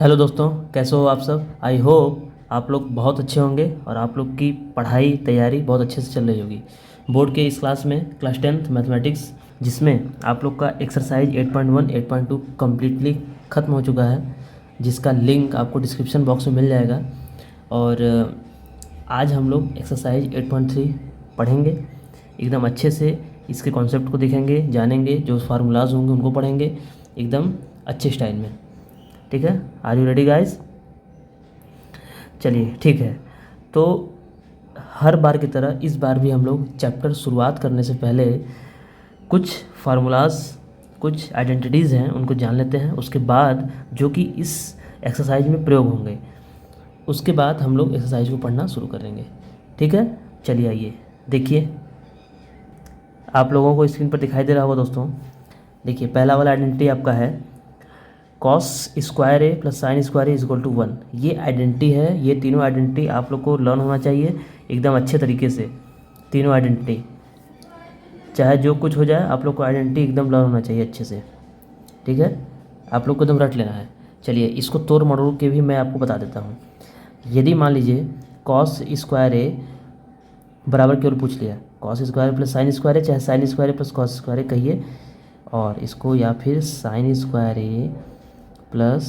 Hello दोस्तों, कैसे हो आप सब। आई होप आप लोग बहुत अच्छे होंगे और आप लोग की पढ़ाई तैयारी बहुत अच्छे से चल रही होगी। बोर्ड के इस क्लास में क्लास 10th मैथमेटिक्स, जिसमें आप लोग का एक्सरसाइज 8.1 8.2 कम्प्लीटली ख़त्म हो चुका है, जिसका लिंक आपको डिस्क्रिप्शन बॉक्स में मिल जाएगा। और आज हम लोग एक्सरसाइज 8.3 पढ़ेंगे एकदम अच्छे से। इसके कॉन्सेप्ट को देखेंगे, जानेंगे, जो फार्मूलाज होंगे उनको पढ़ेंगे एकदम अच्छे स्टाइल में। ठीक है, आर यू रेडी गाइस? चलिए ठीक है। तो हर बार की तरह इस बार भी हम लोग चैप्टर शुरुआत करने से पहले कुछ फार्मूलाज, कुछ आइडेंटिटीज़ हैं उनको जान लेते हैं। उसके बाद जो कि इस एक्सरसाइज में प्रयोग होंगे, उसके बाद हम लोग एक्सरसाइज को पढ़ना शुरू करेंगे। ठीक है, चलिए आइए देखिए। आप लोगों को स्क्रीन पर दिखाई दे रहा होगा दोस्तों। देखिए, पहला वाला आइडेंटिटी आपका है cos square A plus sine square A is equal to 1। ये आइडेंटिटी है। ये तीनों आइडेंटिटी आप लोग को लर्न होना चाहिए एकदम अच्छे तरीके से। तीनों आइडेंटिटी, चाहे जो कुछ हो जाए, आप लोग को आइडेंटिटी एकदम लर्न होना चाहिए अच्छे से। ठीक है, आप लोग को एकदम रट लेना है। चलिए, इसको तोड़ मरोड़ के भी मैं आपको बता देता हूँ। यदि मान लीजिए कॉस स्क्वायर ए बराबर केवल पूछ लिया, cos square plus sine square है, चाहे sine square plus cos square कहिए, और इसको या फिर sine square A plus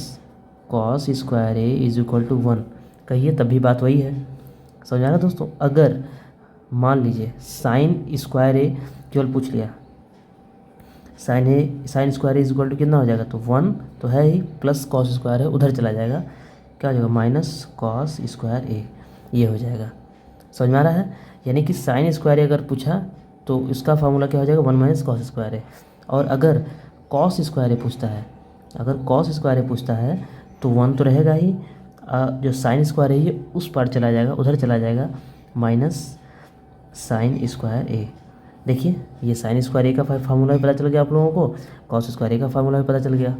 cos square A is equal to 1 कहिए, तब भी बात वही है। समझ आ रहा दोस्तों? अगर मान लीजिए साइन स्क्वायर ए केवल पूछ लिया, sine square A is equal to कितना हो जाएगा, तो 1 तो है ही, प्लस कॉस स्क्वायर है उधर चला जाएगा, क्या हो जाएगा, माइनस कॉस स्क्वायर ए, ये हो जाएगा। समझ में आ रहा है? यानी कि साइन स्क्वायर ए अगर पूछा तो इसका फार्मूला क्या हो जाएगा, 1 माइनस कॉस स्क्वायर ए। और अगर कॉस स्क्वायर ए पूछता है, अगर कॉस स्क्वायर ए पूछता है तो 1 तो रहेगा ही, जो साइन स्क्वायर है ये उस पार चला जाएगा, उधर चला जाएगा, माइनस साइन स्क्वायर ए। देखिए, ये साइन स्क्वायर ए का फार्मूला भी पता चल गया आप लोगों को, कॉस स्क्वायर ए का फार्मूला भी पता चल गया।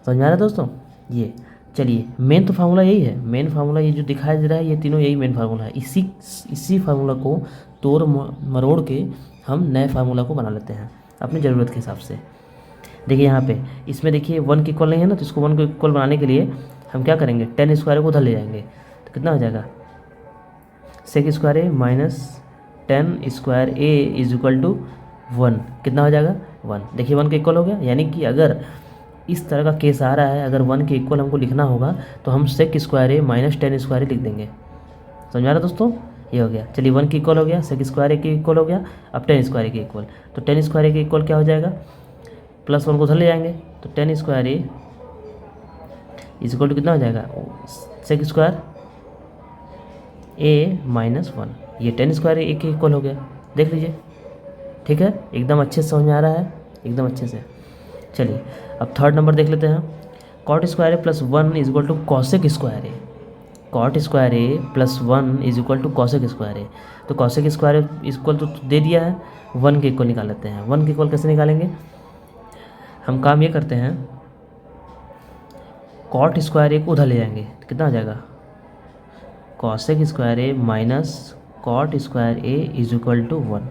समझ में आ रहा है दोस्तों? ये चलिए, मेन तो फार्मूला यही है। मेन फार्मूला ये जो दिखाई दे रहा है, ये तीनों यही मेन फार्मूला है। इसी फार्मूला को तोड़ मरोड़ के हम नए फार्मूला को बना लेते हैं अपनी ज़रूरत के हिसाब से। देखिए यहाँ पे, इसमें देखिए 1 के इक्वल नहीं है ना, तो इसको 1 को इक्वल बनाने के लिए हम क्या करेंगे, 10 स्क्वायर को उधर ले जाएंगे, तो कितना हो जाएगा, sec square A minus 10 square A is equal to 1, कितना हो जाएगा, 1। देखिए 1 के इक्वल हो गया। यानी कि अगर इस तरह का केस आ रहा है, अगर 1 के इक्वल हमको लिखना होगा तो हम सेक स्क्वायर ए माइनस 10 स्क्वायर ए लिख देंगे। समझ आ रहा दोस्तों? ये हो गया। चलिए 1 के इक्वल हो गया, सेक स्क्वायर ए के इक्वल हो गया, अब 10 स्क्वायर ए के इक्वल, तो 10 स्क्वायर ए के इक्वल क्या हो जाएगा, प्लस 1 को उधर ले जाएंगे, तो 10 square A is equal to कितना हो जाएगा, सेक स्क्वायर ए माइनस 1। ये 10 स्क्वायर ए के इक्वल हो गया, देख लीजिए। ठीक है, एकदम अच्छे से समझ में आ रहा है, एकदम अच्छे से। चलिए अब थर्ड नंबर देख लेते हैं। Cot square A plus 1 is equal to cosec square A. Cot square A plus 1 is equal to cosec square A. तो कॉसेक स्क्वायर इक्वल तो दे दिया है, 1 के इक्वल निकाल लेते हैं। 1 के इक्वल कैसे निकालेंगे, हम काम ये करते हैं, कॉट स्क्वायर ए को उधर ले जाएंगे, तो कितना हो जाएगा, cosec square A minus cot square A is equal to 1।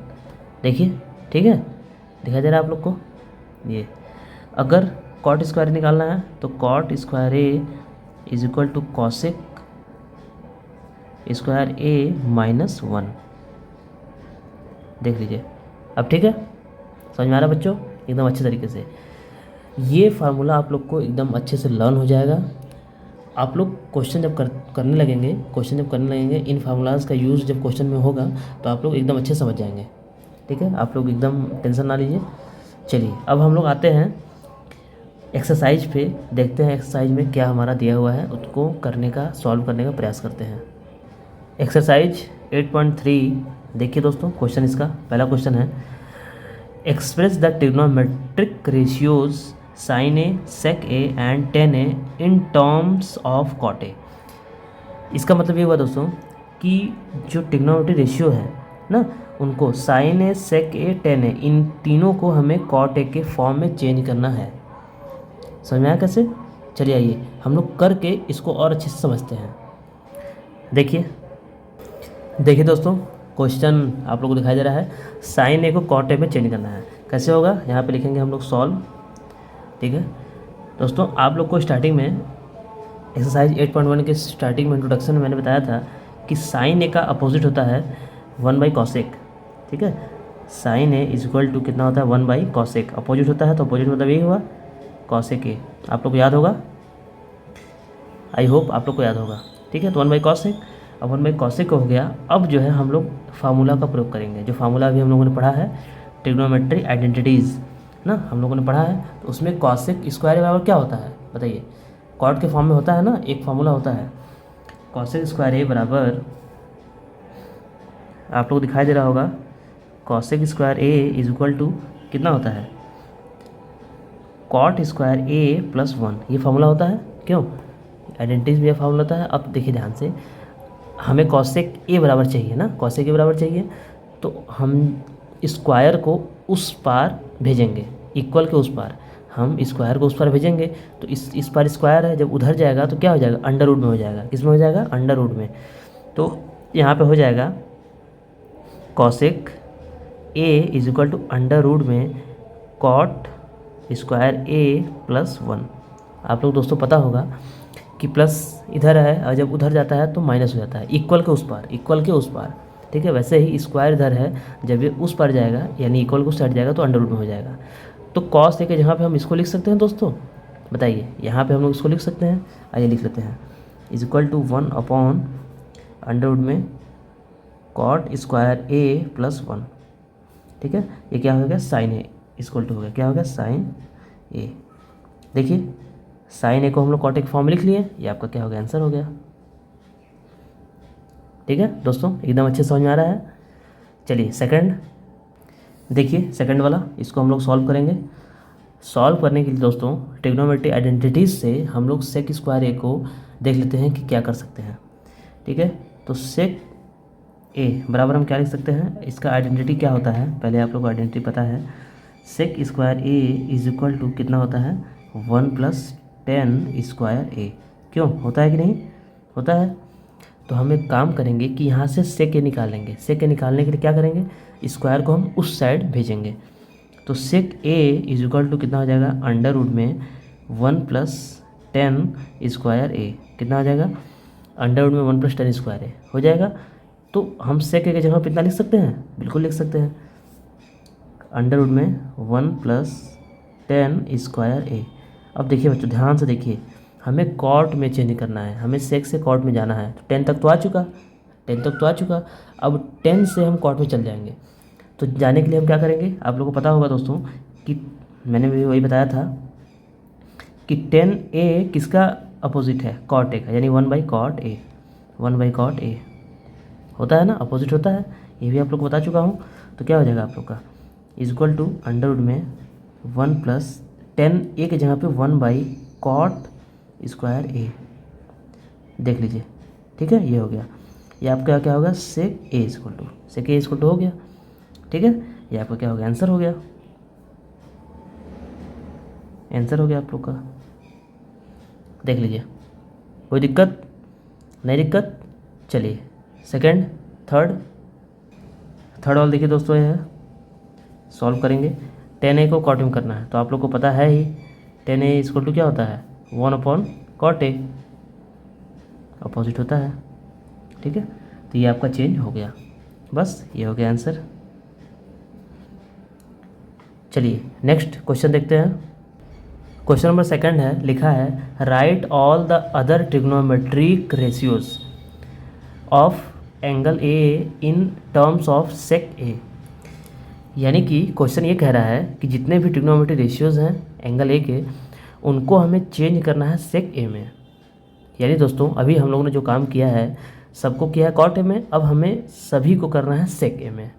देखिए, ठीक है, दिखाई दे रहा है आप लोग को? ये अगर कॉट स्क्वायर निकालना है तो cot square A is equal to cosec square A minus 1। देख लीजिए अब, ठीक है, समझ में आ रहा है बच्चों? एकदम अच्छे तरीके से ये फार्मूला आप लोग को एकदम अच्छे से लर्न हो जाएगा। आप लोग क्वेश्चन जब करने लगेंगे, इन फार्मूलाज का यूज़ जब क्वेश्चन में होगा तो आप लोग एकदम अच्छे से समझ जाएंगे। ठीक है, आप लोग एकदम टेंशन ना लीजिए। चलिए अब हम लोग आते हैं एक्सरसाइज पे, देखते हैं एक्सरसाइज में क्या हमारा दिया हुआ है, उसको करने का, सॉल्व करने का प्रयास करते हैं। एक्सरसाइज 8.3 देखिए दोस्तों, क्वेश्चन इसका पहला क्वेश्चन है, express the trigonometric ratios sine A, sec A and tan A in terms of cot A. इसका मतलब ये हुआ दोस्तों कि जो ट्रिग्नोमेट्रिक रेशियो है ना, उनको sign A, sec A, tan A, इन तीनों को हमें कॉट ए के फॉर्म में चेंज करना है। समझ में आया कैसे? चलिए आइए हम लोग करके इसको और अच्छे से समझते हैं। देखिए दोस्तों, क्वेश्चन आप लोगों को दिखाई दे रहा है, साइन ए को कॉट ए में चेंज करना है। कैसे होगा, यहाँ पे लिखेंगे हम लोग सॉल्व। ठीक है दोस्तों, आप लोग को स्टार्टिंग में एक्सरसाइज 8.1 के स्टार्टिंग में इंट्रोडक्शन में मैंने बताया था कि साइन ए का अपोजिट होता है 1/कॉसेक। ठीक है, sine A is equal to कितना होता है 1/कॉसेक, अपोजिट होता है तो अपोजिट मतलब यही हुआ कॉसेक ए। आप लोग को याद होगा, आई होप आप लोग को याद होगा। ठीक है, तो 1/कॉसेक, अब 1/कॉसेक हो गया। अब जो है हम लोग फार्मूला का प्रयोग करेंगे, जो फार्मूला अभी हम लोगों ने पढ़ा है ट्रिग्नोमेट्री आइडेंटिटीज़ ना, हम लोगों ने पढ़ा है। तो उसमें कॉसेक स्क्वायर बराबर क्या होता है बताइए, कॉट के फॉर्म में होता है ना, एक फार्मूला होता है कॉसेक स्क्वायर ए बराबर, आप लोग दिखाई दे रहा होगा, cosec square A is equal to कितना होता है कॉट स्क्वायर ए प्लस 1, ये फार्मूला होता है। क्यों, आइडेंटिटीज में यह फार्मूला होता है। अब देखिए ध्यान से, हमें कॉसेक ए बराबर चाहिए ना, कॉसेक ए बराबर चाहिए, तो हम स्क्वायर को उस पार भेजेंगे, इक्वल के उस पार, हम स्क्वायर को उस पार भेजेंगे। तो इस पार स्क्वायर है, जब उधर जाएगा तो क्या हो जाएगा, अंडर रूट में हो जाएगा। किस में हो जाएगा, अंडर रूट में। तो यहाँ पे हो जाएगा cosec A is equal to under root में कॉट स्क्वायर ए प्लस 1। आप लोग दोस्तों पता होगा कि प्लस इधर है और जब उधर जाता है तो माइनस हो जाता है, इक्वल के उस पार, इक्वल के उस पार। ठीक है, वैसे ही स्क्वायर इधर है, जब ये उस पार जाएगा यानी इक्वल को साइड जाएगा तो अंडर रूट में हो जाएगा। तो कॉस ए के जहाँ पे हम इसको लिख सकते हैं दोस्तों, बताइए, यहाँ पे हम लोग इसको लिख सकते हैं, आइए लिख लेते हैं, is equal to 1 under root में कॉट स्क्वायर ए प्लस 1। ठीक है, ये क्या हो गया, साइन ए इक्वल टू हो गया, क्या हो गया, साइन ए। देखिए साइन ए को हम लोग कॉट एक फॉर्म में लिख लिए, ये आपका क्या हो गया, आंसर हो गया। ठीक है दोस्तों, एकदम अच्छे समझ में आ रहा है। चलिए सेकंड देखिए, सेकंड वाला इसको हम लोग सॉल्व करेंगे। सॉल्व करने के लिए दोस्तों ट्रिग्नोमेट्री आइडेंटिटीज से हम लोग सेक स्क्वायर ए को देख लेते हैं कि क्या कर सकते हैं। ठीक है, तो सेक ए बराबर हम क्या लिख सकते हैं, इसका आइडेंटिटी क्या होता है, पहले आप लोग को आइडेंटिटी पता है, sec square A is equal to कितना होता है 1+10 स्क्वायर ए। क्यों, होता है कि नहीं, होता है। तो हम एक काम करेंगे कि यहाँ से सेक ए निकालेंगे, सेक ए निकालने के लिए क्या करेंगे, स्क्वायर को हम उस साइड भेजेंगे। तो sec A is equal to कितना हो जाएगा, अंडर रूट में 1+10 स्क्वायर ए, कितना हो जाएगा, अंडर रूट में 1+10 स्क्वायर ए हो जाएगा। तो हम सेक ए की जगह पर कितना लिख सकते हैं, बिल्कुल लिख सकते हैं, अंडर रूट में 1+10 स्क्वायर ए। अब देखिए बच्चों ध्यान से देखिए, हमें कॉट में चेंज करना है, हमें सेक से कॉट में जाना है। तो 10 तक तो आ चुका, 10 तक तो आ चुका, अब 10 से हम कॉट में चल जाएंगे। तो जाने के लिए हम क्या करेंगे, आप लोगों को पता होगा दोस्तों कि मैंने भी वही बताया था कि 10a किसका अपोजिट है, कॉट ए का, यानी 1/कॉट ए, 1/कॉट ए होता है ना, अपोजिट होता है, ये भी आप लोग को बता चुका हूँ। तो क्या हो जाएगा आप लोग का, is equal to under root में 1+10 ए के जगह पे 1/कॉट स्क्वायर ए, देख लीजिए। ठीक है, ये हो गया, ये आपका क्या होगा, sec A equal to, sec A equal to हो गया। ठीक है, ये आपका क्या हो गया, आंसर हो गया, आंसर हो गया आप लोग का। देख लीजिए, कोई दिक्कत नहीं, दिक्कत। चलिए सेकंड, थर्ड वाला देखिए दोस्तों, ये है सॉल्व करेंगे। 10a को कॉट में करना है, तो आप लोग को पता है ही 10a इक्वल टू क्या होता है 1/कॉट ए, अपोजिट होता है। ठीक है, तो ये आपका चेंज हो गया, बस ये हो गया आंसर। चलिए नेक्स्ट क्वेश्चन देखते हैं। क्वेश्चन नंबर सेकंड है, लिखा है write all the other trigonometric ratios of angle A in terms of sec A. यानी कि क्वेश्चन ये कह रहा है कि जितने भी ट्रिग्नोमेट्री रेशियोज हैं एंगल ए के, उनको हमें चेंज करना है सेक ए में। यानी दोस्तों अभी हम लोगों ने जो काम किया है, सबको किया है कॉट ए में, अब हमें सभी को करना है सेक ए में,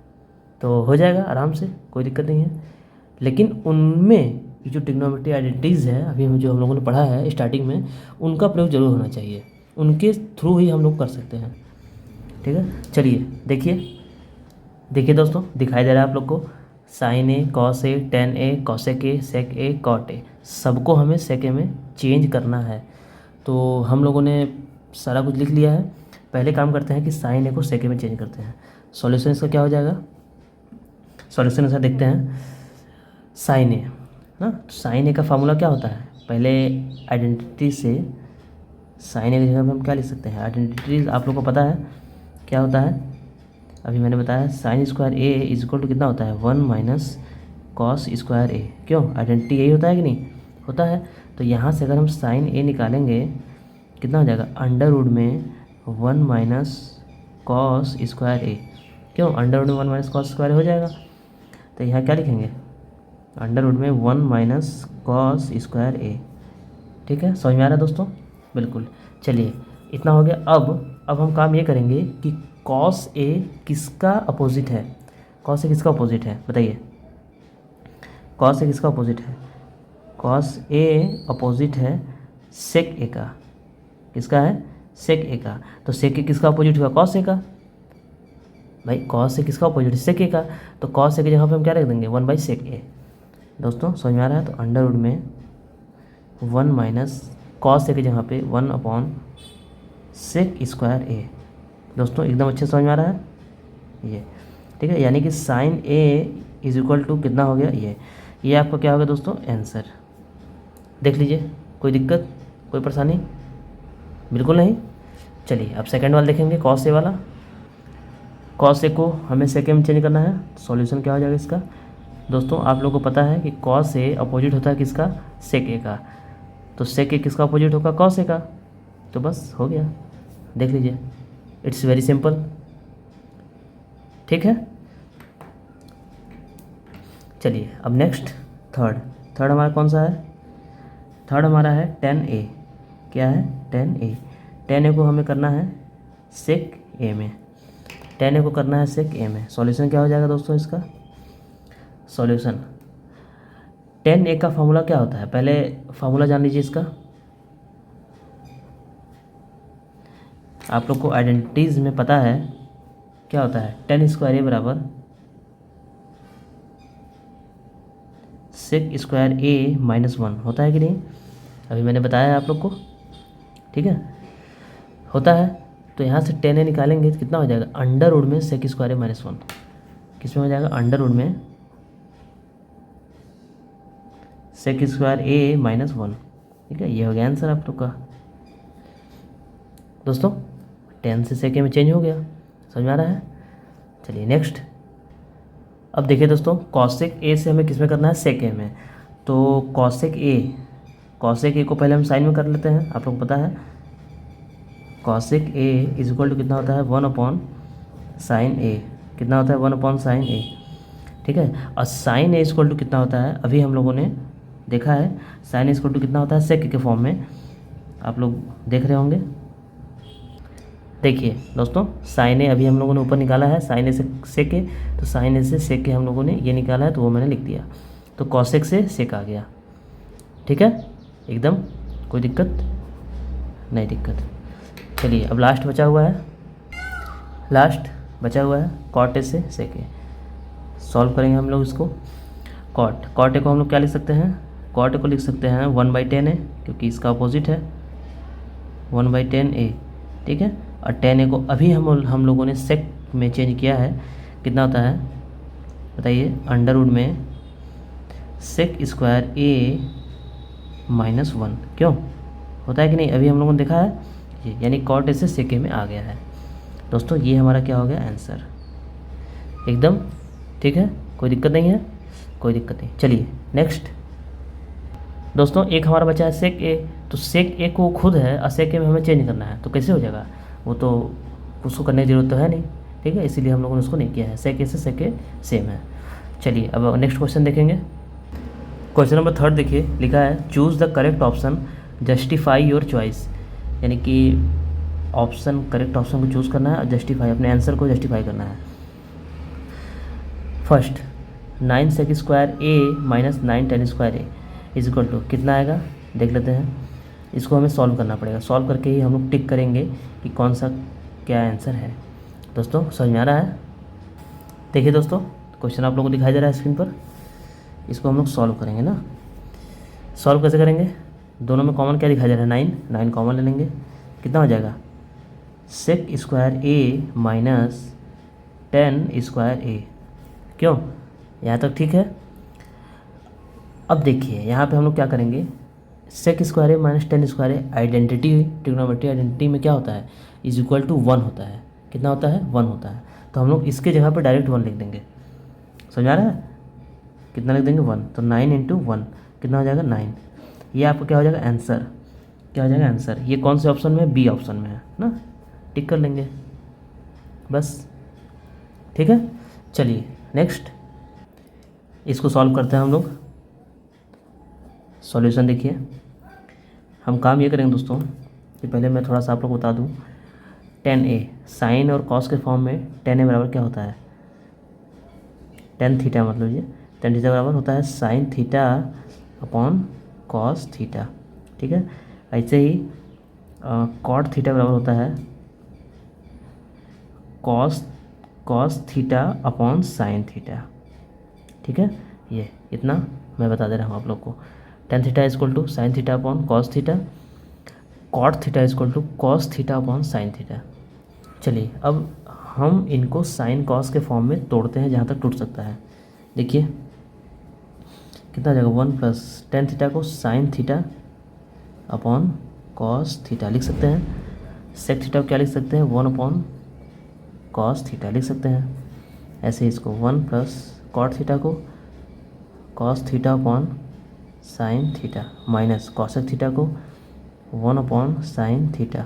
तो हो जाएगा आराम से, कोई दिक्कत नहीं है। लेकिन उनमें ये जो ट्रिग्नोमेट्री आइडेंटिटीज़ है अभी जो हम लोगों ने पढ़ा है स्टार्टिंग में, उनका प्रयोग जरूर होना चाहिए, उनके थ्रू ही हम लोग कर सकते हैं। ठीक है, चलिए देखिए दोस्तों, दिखाई दे रहा है आप लोग को, sine A, cos A, tan A, cosec A, sec A, cot A, सबको हमें सेक ए में चेंज करना है। तो हम लोगों ने सारा कुछ लिख लिया है। पहले काम करते हैं कि साइन ए को सेक ए में चेंज करते हैं। सॉल्यूशन इसका क्या हो जाएगा, सॉल्यूशन इसका देखते हैं। साइन ए ना, तो साइन ए का फार्मूला क्या होता है, पहले आइडेंटिटी से साइन ए की जगह पे हम क्या लिख सकते हैं, आइडेंटिटी आप लोग को पता है क्या होता है, अभी मैंने बताया sine square A is equal to कितना होता है 1 माइनस कॉस स्क्वायर ए। क्यों, आइडेंटिटी यही होता है कि नहीं होता है। तो यहाँ से अगर हम साइन ए निकालेंगे कितना हो जाएगा, अंडर रूट में 1 माइनस कॉस स्क्वायर ए। क्यों, अंडर रूट में 1 माइनस कॉस स्क्वायर हो जाएगा। तो यहाँ क्या लिखेंगे, अंडर रूट में 1 माइनस कॉस स्क्वायर ए। ठीक है, समझ में आ रहा है दोस्तों, बिल्कुल। चलिए इतना हो गया। अब हम काम ये करेंगे कि कॉस ए किसका अपोजिट है, कॉस ए किसका अपोजिट है बताइए, कॉस ए किसका अपोजिट है, कॉस ए अपोजिट है सेक ए का। किसका है, सेक ए का। तो सेक ए किसका अपोजिट हुआ, कॉस ए का। भाई कॉस ए किसका अपोजिट है, सेक ए का। तो कॉस ए की जगह पे हम क्या रख देंगे, 1 बाई सेक ए। दोस्तों समझ में आ रहा है। तो अंडर रूट में 1 माइनस कॉस ए की जगह पे 1 अपॉन सेक स्क्वायर ए। दोस्तों एकदम अच्छे समझ में आ रहा है ये, ठीक है। यानी कि sine A is equal to कितना हो गया, ये आपका क्या होगा दोस्तों, आंसर। देख लीजिए, कोई दिक्कत कोई परेशानी, बिल्कुल नहीं। चलिए अब सेकंड वाला देखेंगे, कॉस ए वाला। कॉस ए को हमें सेक में चेंज करना है, सॉल्यूशन क्या हो जाएगा इसका। दोस्तों आप लोगों को पता है कि कॉस ए अपोजिट होता है किसका, सेक ए का। तो सेक ए किसका अपोजिट होगा, कॉस ए का। तो बस हो गया, देख लीजिए, इट्स वेरी सिंपल। ठीक है, चलिए अब नेक्स्ट थर्ड हमारा कौन सा है, थर्ड हमारा है tan a। क्या है, tan a को हमें करना है सेक a में, tan a को करना है सेक a में। सॉल्यूशन क्या हो जाएगा दोस्तों इसका, सॉल्यूशन tan a का फार्मूला क्या होता है, पहले फार्मूला जान लीजिए इसका। आप लोग को आइडेंटिटीज़ में पता है क्या होता है, tan स्क्वायर ए बराबर सेक स्क्वायर ए माइनस 1 होता है कि नहीं, अभी मैंने बताया है आप लोग को। ठीक है, होता है। तो यहाँ से tan a निकालेंगे तो कितना हो जाएगा, अंडर रूट में सेक स्क्वायर ए माइनस 1। किस में हो जाएगा, अंडर रूट में सेक स्क्वायर ए माइनस 1। ठीक है, ये हो गया आंसर आप लोग का। दोस्तों tan से सेक में चेंज हो गया, समझ में आ रहा है। चलिए नेक्स्ट, अब देखिए दोस्तों, कॉसेक ए से हमें किस में करना है, सेक ए में। तो कॉसेक ए को पहले हम साइन में कर लेते हैं, आप लोग को पता है cosec A is equal to कितना होता है, 1 अपॉन साइन ए। कितना होता है, 1 अपॉन साइन ए। ठीक है, और sine A is equal to कितना होता है, अभी हम लोगों ने देखा है sine A is equal to कितना होता है, सेक के फॉर्म में। आप लोग देख रहे होंगे, देखिए दोस्तों, साइन ए अभी हम लोगों ने ऊपर निकाला है, साइन ए से सेक ए। तो साइन ए से सेक के हम लोगों ने ये निकाला है, तो वो मैंने लिख दिया। तो कॉसेक से सेक आ गया। ठीक है, एकदम कोई दिक्कत नहीं, दिक्कत। चलिए अब लास्ट बचा हुआ है कॉट ए से सेक ए। सॉल्व करेंगे हम लोग इसको। कॉट ए को हम लोग क्या लिख सकते हैं, कॉट ए को लिख सकते हैं 1/10 ए, क्योंकि इसका अपोजिट है 1/10 ए। ठीक है, और tan a को अभी हम लोगों ने सेक में चेंज किया है, कितना होता है बताइए, अंडर रूट में सेक स्क्वायर ए माइनस 1। क्यों होता है कि नहीं, अभी हम लोगों ने देखा है ये, यानी कॉट ए से सेक ए में आ गया है। दोस्तों ये हमारा क्या हो गया, आंसर। एकदम ठीक है, कोई दिक्कत नहीं है, कोई दिक्कत नहीं। चलिए नेक्स्ट दोस्तों, एक हमारा बचा है सेक ए। तो सेक ए को खुद है और सेक ए में हमें चेंज करना है, तो कैसे हो जाएगा, वो तो उसको करने की ज़रूरत तो है नहीं। ठीक है, इसीलिए हम लोगों ने उसको नहीं किया है, सेक ए से सेक ए सेम है। चलिए अब नेक्स्ट क्वेश्चन देखेंगे। क्वेश्चन नंबर 3 देखिए, लिखा है choose the correct option, justify your choice. यानी कि ऑप्शन, करेक्ट ऑप्शन को चूज़ करना है और जस्टिफाई, अपने आंसर को जस्टिफाई करना है। First 9 sec square A minus 9 tan square A is equal to कितना आएगा, देख लेते हैं। इसको हमें सॉल्व करना पड़ेगा, सॉल्व करके ही हम लोग टिक करेंगे कि कौन सा क्या आंसर है। दोस्तों समझ में आ रहा है। देखिए दोस्तों, क्वेश्चन आप लोगों को दिखाई दे रहा है स्क्रीन पर, इसको हम लोग सॉल्व करेंगे ना। सॉल्व कैसे करेंगे, दोनों में कॉमन क्या दिखाई दे रहा है, 9 कॉमन ले लेंगे, कितना हो जाएगा, sec square A minus tan square ए। क्यों, यहाँ तक ठीक है। अब देखिए यहाँ पे हम लोग क्या करेंगे, सेक square A minus ten square A identity, trigonometry identity में क्या होता है, इज इक्वल टू 1 होता है। कितना होता है, 1 होता है। तो हम लोग इसके जगह पे डायरेक्ट 1 लिख देंगे। समझ आ रहा है, कितना लिख देंगे 1, तो 9 इंटू 1 कितना हो जाएगा 9। ये आपका क्या हो जाएगा आंसर, क्या हो जाएगा आंसर। ये कौन से ऑप्शन में है, बी ऑप्शन में है ना, टिक कर लेंगे बस। ठीक है, चलिए नेक्स्ट इसको सॉल्व करते हैं हम लोग। सॉल्यूशन देखिए, हम काम ये करेंगे दोस्तों कि पहले मैं थोड़ा सा आप लोग बता दूं। 10a साइन और कॉस के फॉर्म में 10a बराबर क्या होता है, टेन थीटा, मतलब ये टेन थीटा बराबर होता है sine theta upon cos theta. ठीक है, ऐसे ही कॉट थीटा बराबर होता है cos theta upon sine theta. ठीक है, ये इतना मैं बता दे रहा हूँ आप लोग को। Tan theta is equal to sine theta upon cos theta, cot theta is equal to cos theta upon sine theta. चलिए अब हम इनको साइन कॉस के फॉर्म में तोड़ते हैं जहाँ तक टूट सकता है। देखिए कितना हो जाएगा, 1 प्लस टेन थीटा को sign theta upon cos theta लिख सकते हैं। सेक थीटा को क्या लिख सकते हैं, 1 अपॉन कॉस थीटा लिख सकते हैं। ऐसे ही इसको 1 प्लस कॉट थीटा को cos theta upon sine theta minus cosec theta को 1 अपॉन साइन थीटा।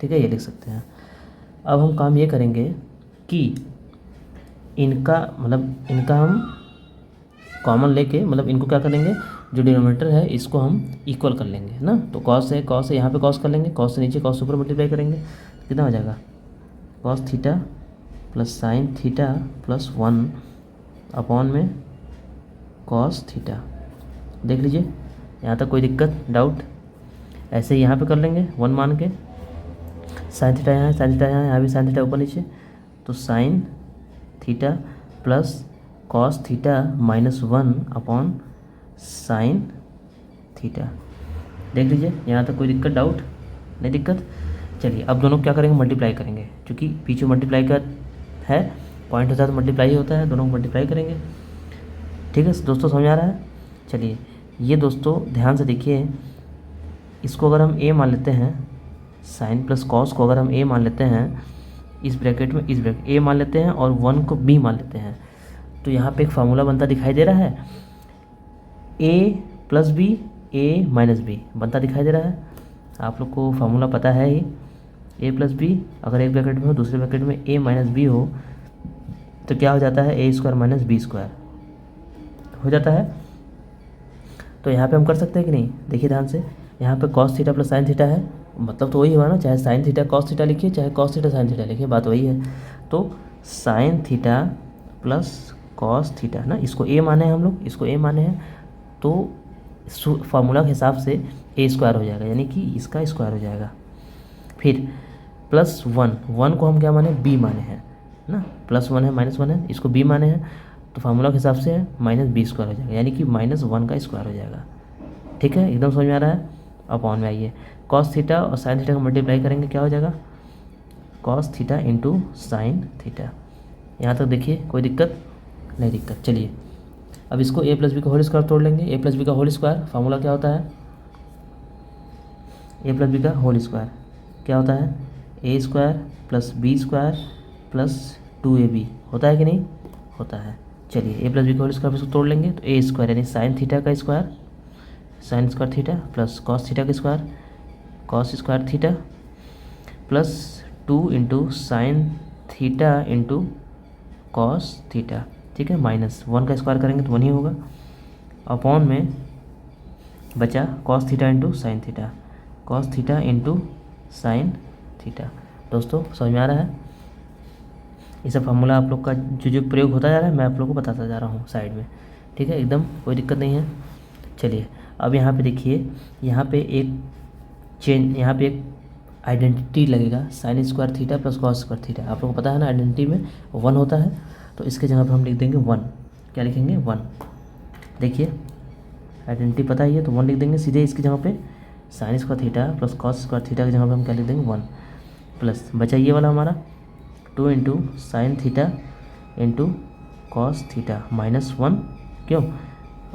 ठीक है, ये लिख सकते हैं। अब हम काम ये करेंगे कि इनका हम कॉमन लेके, मतलब इनको क्या करेंगे, जो डिनोमिनेटर है इसको हम इक्वल कर लेंगे ना। तो कॉस है यहाँ पे कॉस कर लेंगे, कॉस से नीचे कॉस ऊपर मल्टीप्लाई करेंगे, कितना हो जाएगा cos theta plus sine theta plus 1 upon में कॉस थीटा। देख लीजिए यहाँ तक कोई दिक्कत डाउट। ऐसे ही यहाँ पे कर लेंगे 1 मान के, साइन थीटा यहाँ है, साइन थीटा यहाँ भी साइन थीटा ऊपर नीचे, तो sine theta plus cos theta minus 1 upon sine theta. देख लीजिए यहाँ तक कोई दिक्कत डाउट नहीं, दिक्कत। चलिए अब दोनों क्या करेंगे, मल्टीप्लाई करेंगे, क्योंकि पीछे मल्टीप्लाई का है, पॉइंट होता है तो मल्टीप्लाई ही होता है, दोनों को मल्टीप्लाई करेंगे। ठीक है दोस्तों, समझ आ रहा है। चलिए ये दोस्तों ध्यान से देखिए, इसको अगर हम a मान लेते हैं, साइन प्लस कॉस को अगर हम a मान लेते हैं, इस ब्रैकेट में इस ब्रैकेट a मान लेते हैं और 1 को b मान लेते हैं, तो यहाँ पे एक फार्मूला बनता दिखाई दे रहा है, a plus b a minus b बनता दिखाई दे रहा है। आप लोग को फार्मूला पता है ही, a प्लस बी अगर एक ब्रैकेट में हो, दूसरे ब्रैकेट में a माइनस बी हो, तो क्या हो जाता है, a square minus B square हो जाता है। तो यहाँ पे हम कर सकते हैं कि नहीं, देखिए ध्यान से, यहाँ पे cos theta plus sine theta है, मतलब तो वही हुआ ना, चाहे साइन थीटा कॉस थीटा लिखिए, चाहे कॉस थीटा साइन थीटा लिखिए, बात वही है। तो sine theta plus cos theta ना, इसको a माने हैं हम लोग, इसको a माने हैं, तो फार्मूला के हिसाब से a स्क्वायर हो जाएगा, यानी कि इसका स्क्वायर हो जाएगा। फिर प्लस 1 को हम क्या माने, b माने हैं ना, प्लस 1 है माइनस 1 है, इसको b माने हैं, तो फार्मूला के हिसाब से माइनस बी स्क्वायर हो जाएगा, यानी कि माइनस 1 का स्क्वायर हो जाएगा। ठीक है, एकदम समझ में आ रहा है। अपॉन में आइए, कॉस थीटा और साइन थीटा को मल्टीप्लाई करेंगे, क्या हो जाएगा cos theta into sine theta. यहाँ तक देखिए कोई दिक्कत नहीं, दिक्कत। चलिए अब इसको a प्लस बी का होल स्क्वायर तोड़ लेंगे। a प्लस बी का होल स्क्वायर फार्मूला क्या होता है, a प्लस बी का होल स्क्वायर क्या होता है, a square plus B square plus 2ab होता है कि नहीं, होता है। चलिए a प्लस बी का होल स्क्वायर इसको तोड़ लेंगे, तो a स्क्वायर यानी साइन थीटा का square, sine square theta plus cos theta का square, cos square theta plus 2 into sine theta into cos theta. ठीक है, माइनस 1 का स्क्वायर करेंगे तो 1 ही होगा, अपॉन में बचा cos theta into sine theta, cos theta into sine theta. दोस्तों समझ में आ रहा है, ये सब फार्मूला आप लोग का जो प्रयोग होता जा रहा है, मैं आप लोग को बताता जा रहा हूँ साइड में। ठीक है, एकदम कोई दिक्कत नहीं है। चलिए अब यहाँ पे देखिए, यहाँ पे एक आइडेंटिटी लगेगा, sign square theta plus cos square theta. आप लोगों को पता है ना, आइडेंटिटी में 1 होता है, तो इसके जगह पर हम लिख देंगे 1। क्या लिखेंगे 1। देखिए आइडेंटिटी पता ही है, तो 1 लिख देंगे सीधे इसकी जगह पे, sign square theta plus cos square theta की जगह पे हम क्या लिख देंगे 1, प्लस बचा ये वाला हमारा 2 into sine theta into cos theta minus 1, क्यों,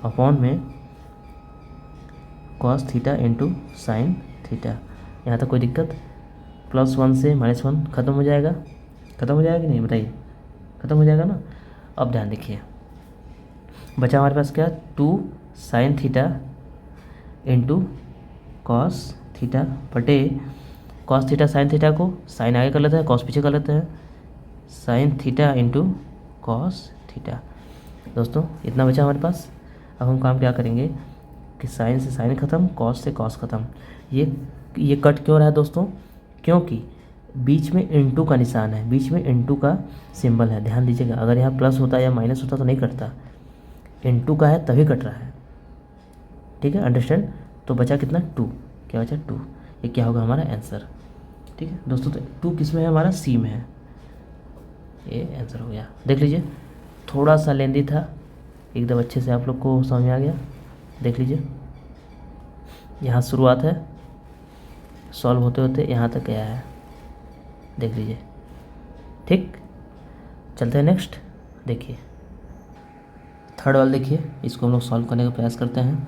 अपॉन में cos theta into sine theta. यहाँ तक कोई दिक्कत? +1 से -1 ख़त्म हो जाएगा, ख़त्म हो जाएगा कि नहीं बताइए? ख़त्म हो जाएगा ना। अब ध्यान देखिए, बचा हमारे पास क्या, 2 sign theta into cos theta बटे कॉस थीटा साइन थीटा को साइन आगे कर लेते हैं, कॉस पीछे कर लेते हैं, sine theta into cos theta. दोस्तों इतना बचा हमारे पास। अब हम काम क्या करेंगे कि साइन से साइन ख़त्म, कॉस से कॉस ख़त्म। ये कट क्यों रहा है दोस्तों? क्योंकि बीच में इनटू का निशान है, बीच में इनटू का सिंबल है। ध्यान दीजिएगा, अगर यहाँ प्लस होता या माइनस होता तो नहीं कटता, इनटू का है तभी कट रहा है। ठीक है, अंडरस्टैंड। तो बचा कितना, 2। क्या बचा, 2। ये क्या होगा हमारा आंसर। ठीक है दोस्तों, तो 2 किस में है हमारा, सी में है। ये आंसर हो गया। देख लीजिए, थोड़ा सा लेंदी था, एकदम अच्छे से आप लोग को समझ में आ गया। देख लीजिए, यहाँ शुरुआत है, सॉल्व होते होते यहाँ तक गया है। देख लीजिए, ठीक। चलते हैं नेक्स्ट। देखिए थर्ड वाला, देखिए इसको हम लोग सॉल्व करने का प्रयास करते हैं।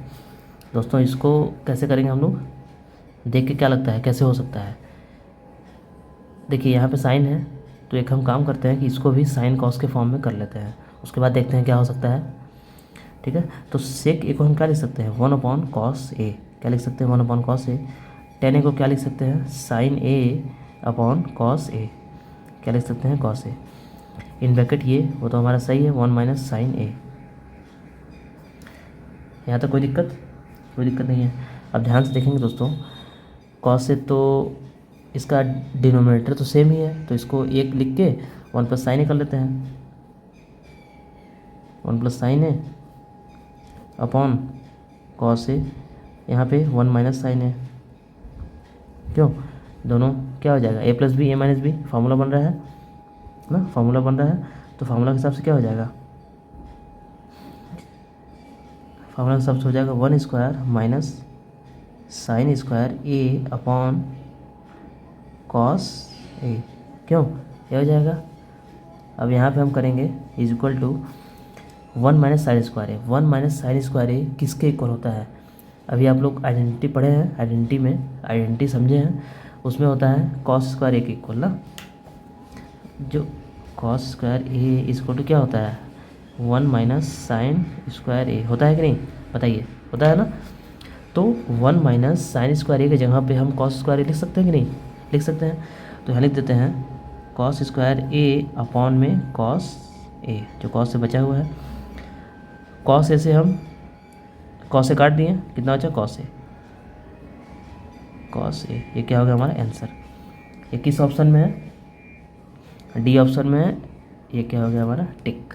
दोस्तों इसको कैसे करेंगे हम लोग, देख के क्या लगता है कैसे हो सकता है? देखिए यहाँ पे साइन है, तो एक हम काम करते हैं कि इसको भी साइन कॉस के फॉर्म में कर लेते हैं, उसके बाद देखते हैं क्या हो सकता है। ठीक है, तो सेक ए को हम क्या लिख सकते हैं, 1/cos A। क्या लिख सकते हैं, 1/cos A। tan A को क्या लिख सकते हैं, sin A/cos A। क्या लिख सकते हैं, cos A। इन ब्रैकेट ये वो तो हमारा सही है, 1 - sin A। यहाँ तक कोई दिक्कत? कोई दिक्कत नहीं है। अब ध्यान से देखेंगे दोस्तों, cos A तो इसका डिनोमिनेटर तो सेम ही है, तो इसको 1 लिख के 1 + sin A कर लेते हैं। 1 + sin A upon cos A, यहाँ पे 1 - sin A। क्यों, दोनों क्या हो जाएगा, a + b a - b, formula बन रहा है ना, फार्मूला बन रहा है। तो फार्मूला के हिसाब से क्या हो जाएगा, फार्मूला के हिसाब से हो जाएगा 1² - sin² A upon cos A। क्यों, ये हो जाएगा। अब यहाँ पे हम करेंगे = 1 - sin² A। 1 - sin² A किसके इक्वल होता है? अभी आप लोग आइडेंटिटी पढ़े हैं, आइडेंटिटी समझे हैं, उसमें होता है cos² A के इक्वल ना। जो cos² A = क्या होता है, 1 - sin² A होता है कि नहीं, बताइए, होता है ना। तो 1 - sin² A की जगह पे हम cos² A लिख सकते हैं कि नहीं, लिख सकते हैं। तो यहाँ लिख देते हैं cos² A अपॉन में cos A, जो cos से बचा हुआ है। cos A से हम cos से काट दिए, कितना बचा, cos A। ये क्या हो गया हमारा आंसर। ये किस ऑप्शन में है, डी ऑप्शन में है। ये क्या हो गया हमारा, टिक।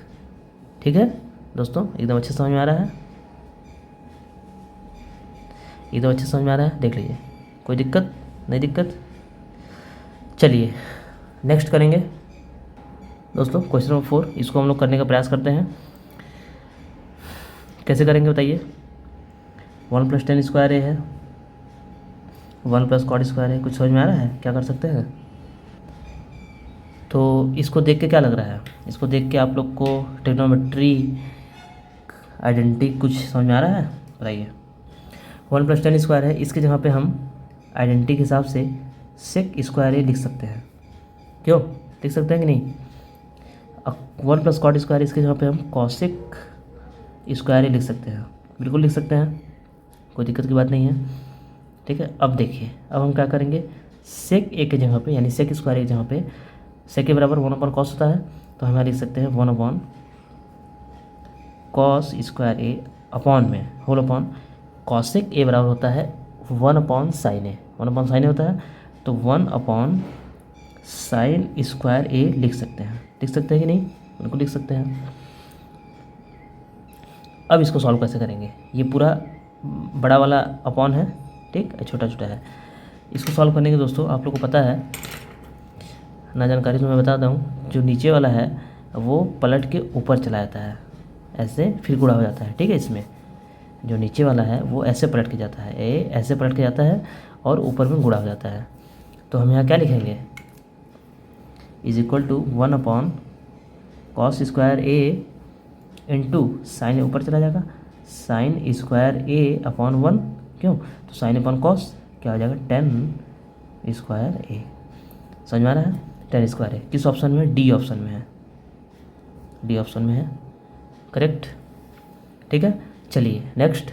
ठीक है दोस्तों, एकदम अच्छे समझ में आ रहा है, एकदम अच्छे समझ में आ रहा है। देख लीजिए, कोई दिक्कत नहीं, दिक्कत। चलिए नेक्स्ट करेंगे दोस्तों, क्वेश्चन नंबर 4। इसको हम लोग करने का प्रयास करते हैं। कैसे करेंगे बताइए। 1 + tan² A है, 1 + cot² है। कुछ समझ में आ रहा है, क्या कर सकते हैं? तो इसको देख के क्या लग रहा है, इसको देख के आप लोग को ट्रिग्नोमेट्री आइडेंटिटी कुछ समझ में आ रहा है, बताइए। 1 + tan² है, इसकी जगह पे हम आइडेंटिटी के हिसाब से sec² A लिख सकते हैं। क्यों, लिख सकते हैं कि नहीं। 1 + cot² इसकी जगह पे हम cosec² A लिख सकते हैं, बिल्कुल लिख सकते हैं, कोई दिक्कत की बात नहीं है। ठीक है, अब देखिए, अब हम क्या करेंगे, sec A की जगह पे, यानी sec² A की जगह पे sec A बराबर 1/cos होता है, तो हम यहाँ लिख सकते हैं 1/cos² A अपॉन में होल अपॉन cosec A बराबर होता है 1/sin A। 1/sin A होता है, तो 1/sin² A लिख सकते हैं। लिख सकते हैं कि नहीं, बिल्कुल लिख सकते हैं। अब इसको सॉल्व कैसे करेंगे, ये पूरा बड़ा वाला अपॉन है, ठीक, छोटा छोटा है। इसको सॉल्व करने के दोस्तों आप लोग को पता है ना, जानकारी तो मैं बता दूँ, जो नीचे वाला है वो पलट के ऊपर चला जाता है, ऐसे फिर गुणा हो जाता है। ठीक है, इसमें जो नीचे वाला है वो ऐसे पलट के जाता है, ए ऐसे पलट के जाता है और ऊपर में गुणा हो जाता है। तो हम यहाँ क्या लिखेंगे, = 1/cos² A इंटू साइन ऊपर चला जाएगा, sin² A अपॉन 1 क्यों? तो साइन अपॉन कॉस क्या हो जाएगा, टेन स्क्वायर ए। समझ में आ रहा है? टेन स्क्वायर ए किस ऑप्शन में? डी ऑप्शन में है, डी ऑप्शन में है, करेक्ट। ठीक है, चलिए नेक्स्ट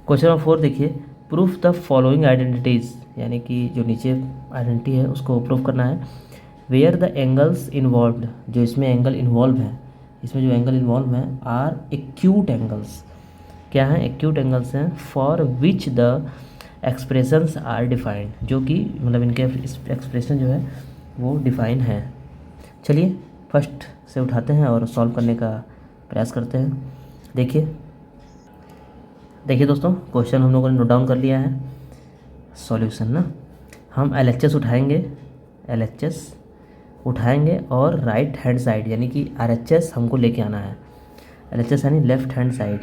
क्वेश्चन नंबर 4 देखिए, प्रूफ द फॉलोइंग आइडेंटिटीज़, यानी कि जो नीचे आइडेंटिटी है उसको प्रूफ करना है। वेयर द एंगल्स इन्वॉल्व्ड, जो इसमें एंगल इन्वॉल्व है, इसमें जो एंगल इन्वॉल्व हैं आर एक्यूट एंगल्स, क्या हैं? एक्यूट एंगल्स हैं। For which the expressions are defined, जो कि मतलब इनके एक्सप्रेशन जो है वो डिफाइन है। चलिए फर्स्ट से उठाते हैं और सॉल्व करने का प्रयास करते हैं। देखिए दोस्तों, क्वेश्चन हम लोगों ने नोट डाउन कर लिया है, सॉल्यूशन ना। हम LHS उठाएंगे, LHS उठाएंगे और राइट हैंड साइड यानी कि RHS हमको लेके आना है। LHS यानी left hand side,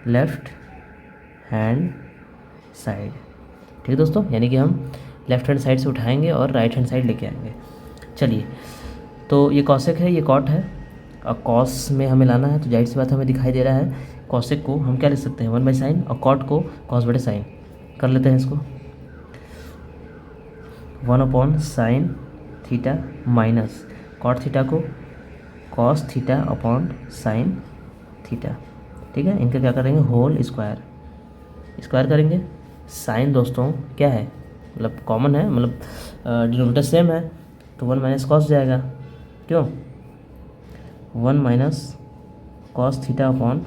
left hand side, ठीक है दोस्तों, यानी कि हम लेफ्ट हैंड साइड से उठाएंगे और राइट हैंड साइड लेके आएंगे। चलिए, तो ये कॉसेक है, ये कॉट है, और कॉस में हमें लाना है तो जाहिर सी बात हमें दिखाई दे रहा है। कॉसेक को हम क्या लिख सकते हैं, 1/sin, और कॉट को कॉस बटे साइन। कर लेते हैं इसको, 1/sin theta minus cot theta को cos theta upon sine theta. ठीक है, इनका क्या करेंगे, होल स्क्वायर, स्क्वायर करेंगे। साइन दोस्तों क्या है, मतलब कॉमन है, मतलब डिनोमिनेटर सेम है, तो 1 माइनस कॉस जाएगा, क्यों? 1 minus cos theta upon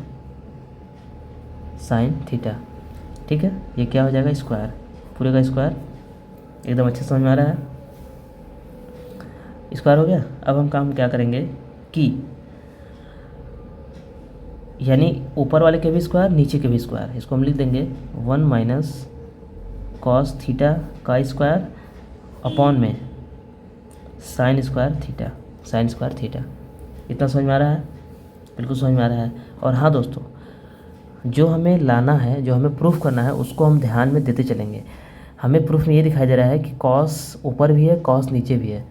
sine theta. ठीक है, ये क्या हो जाएगा, स्क्वायर, पूरे का स्क्वायर। एकदम अच्छे समझ में आ रहा है, स्क्वायर हो गया। अब हम काम क्या करेंगे कि यानी ऊपर वाले के भी स्क्वायर, नीचे के भी स्क्वायर, इसको हम लिख देंगे 1 माइनस कॉस थीटा का स्क्वायर अपॉन में sign square theta, sign square theta. इतना समझ में आ रहा है? बिल्कुल समझ में आ रहा है। और हाँ दोस्तों, जो हमें लाना है, जो हमें प्रूफ करना है, उसको हम ध्यान में देते चलेंगे। हमें प्रूफ में ये दिखाई दे रहा है कि कॉस ऊपर भी है, कॉस नीचे भी है,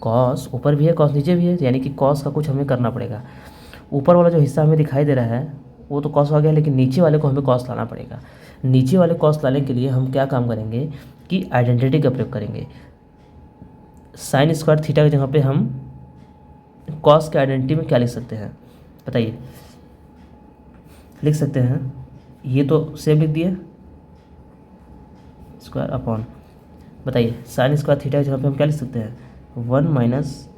कॉस ऊपर भी है, कॉस नीचे भी है, यानी कि कॉस का कुछ हमें करना पड़ेगा। ऊपर वाला जो हिस्सा हमें दिखाई दे रहा है वो तो कॉस आ गया, लेकिन नीचे वाले को हमें कॉस लाना पड़ेगा। नीचे वाले कॉस लाने के लिए हम क्या काम करेंगे कि आइडेंटिटी का प्रयोग करेंगे। साइन स्क्वायर थीटा की जगह पे हम कॉस के आइडेंटिटी में क्या लिख सकते हैं बताइए? लिख सकते हैं, ये तो सेम लिख दिए, स्क्वायर अपॉन, बताइए साइन स्क्वायर थीटा की जगह पे हम क्या लिख सकते हैं, 1 माइनस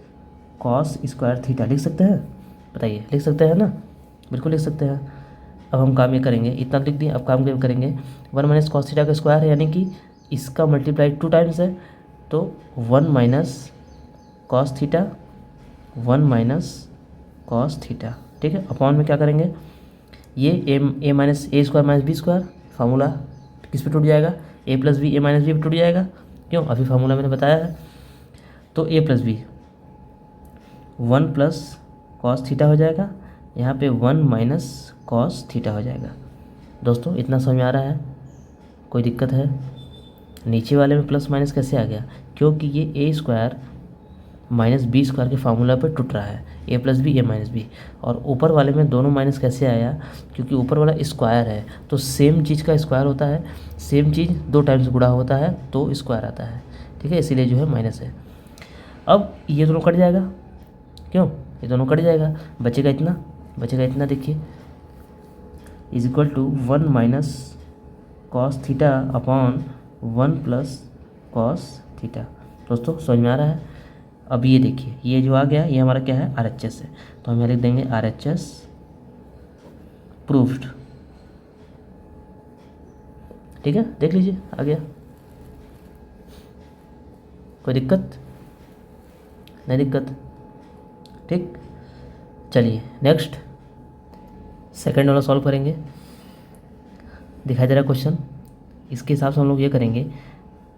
कॉस स्क्वायर थीटा लिख सकते हैं। बताइए, लिख सकते हैं ना? बिल्कुल लिख सकते हैं। अब हम काम ये करेंगे, इतना लिख दिए, अब काम ये करेंगे 1 माइनस कॉस थीटा का स्क्वायर है, यानी कि इसका मल्टीप्लाई 2 टाइम्स है, तो 1 minus cos theta, 1 minus cos theta. ठीक है, अपॉन में क्या करेंगे, ये A minus A square minus B square, formula किस पे टूट जाएगा, A plus B A minus B पे टूट जाएगा, क्यों? अभी फार्मूला मैंने बताया है। तो A plus B 1 plus cos theta हो जाएगा, यहाँ पे 1 माइनस कॉस थीटा हो जाएगा। दोस्तों इतना समझ में आ रहा है? कोई दिक्कत है? नीचे वाले में प्लस माइनस कैसे आ गया, क्योंकि ये ए स्क्वायर माइनस बी स्क्वायर के फार्मूला पे टूट रहा है, ए plus B A minus B. और ऊपर वाले में दोनों माइनस कैसे आया, क्योंकि ऊपर वाला स्क्वायर है, तो सेम चीज़ का स्क्वायर होता है, सेम चीज़ 2 टाइम्स गुणा होता है तो स्क्वायर आता है। ठीक है, इसीलिए जो है माइनस है। अब ये दोनों कट जाएगा, क्यों? ये दोनों कट जाएगा, बचेगा इतना, देखिए, is equal to 1 minus cos theta upon 1 plus cos theta. दोस्तों समझ में आ रहा है? अब ये देखिए, ये जो आ गया ये हमारा क्या है, RHS है, तो हम यहाँ लिख देंगे RHS प्रूफ्ड। ठीक है, देख लीजिए आ गया, कोई दिक्कत? नहीं दिक्कत। ठीक, चलिए नेक्स्ट सेकंड वाला सॉल्व करेंगे। दिखाई दे रहा है क्वेश्चन, इसके हिसाब से हम लोग ये करेंगे,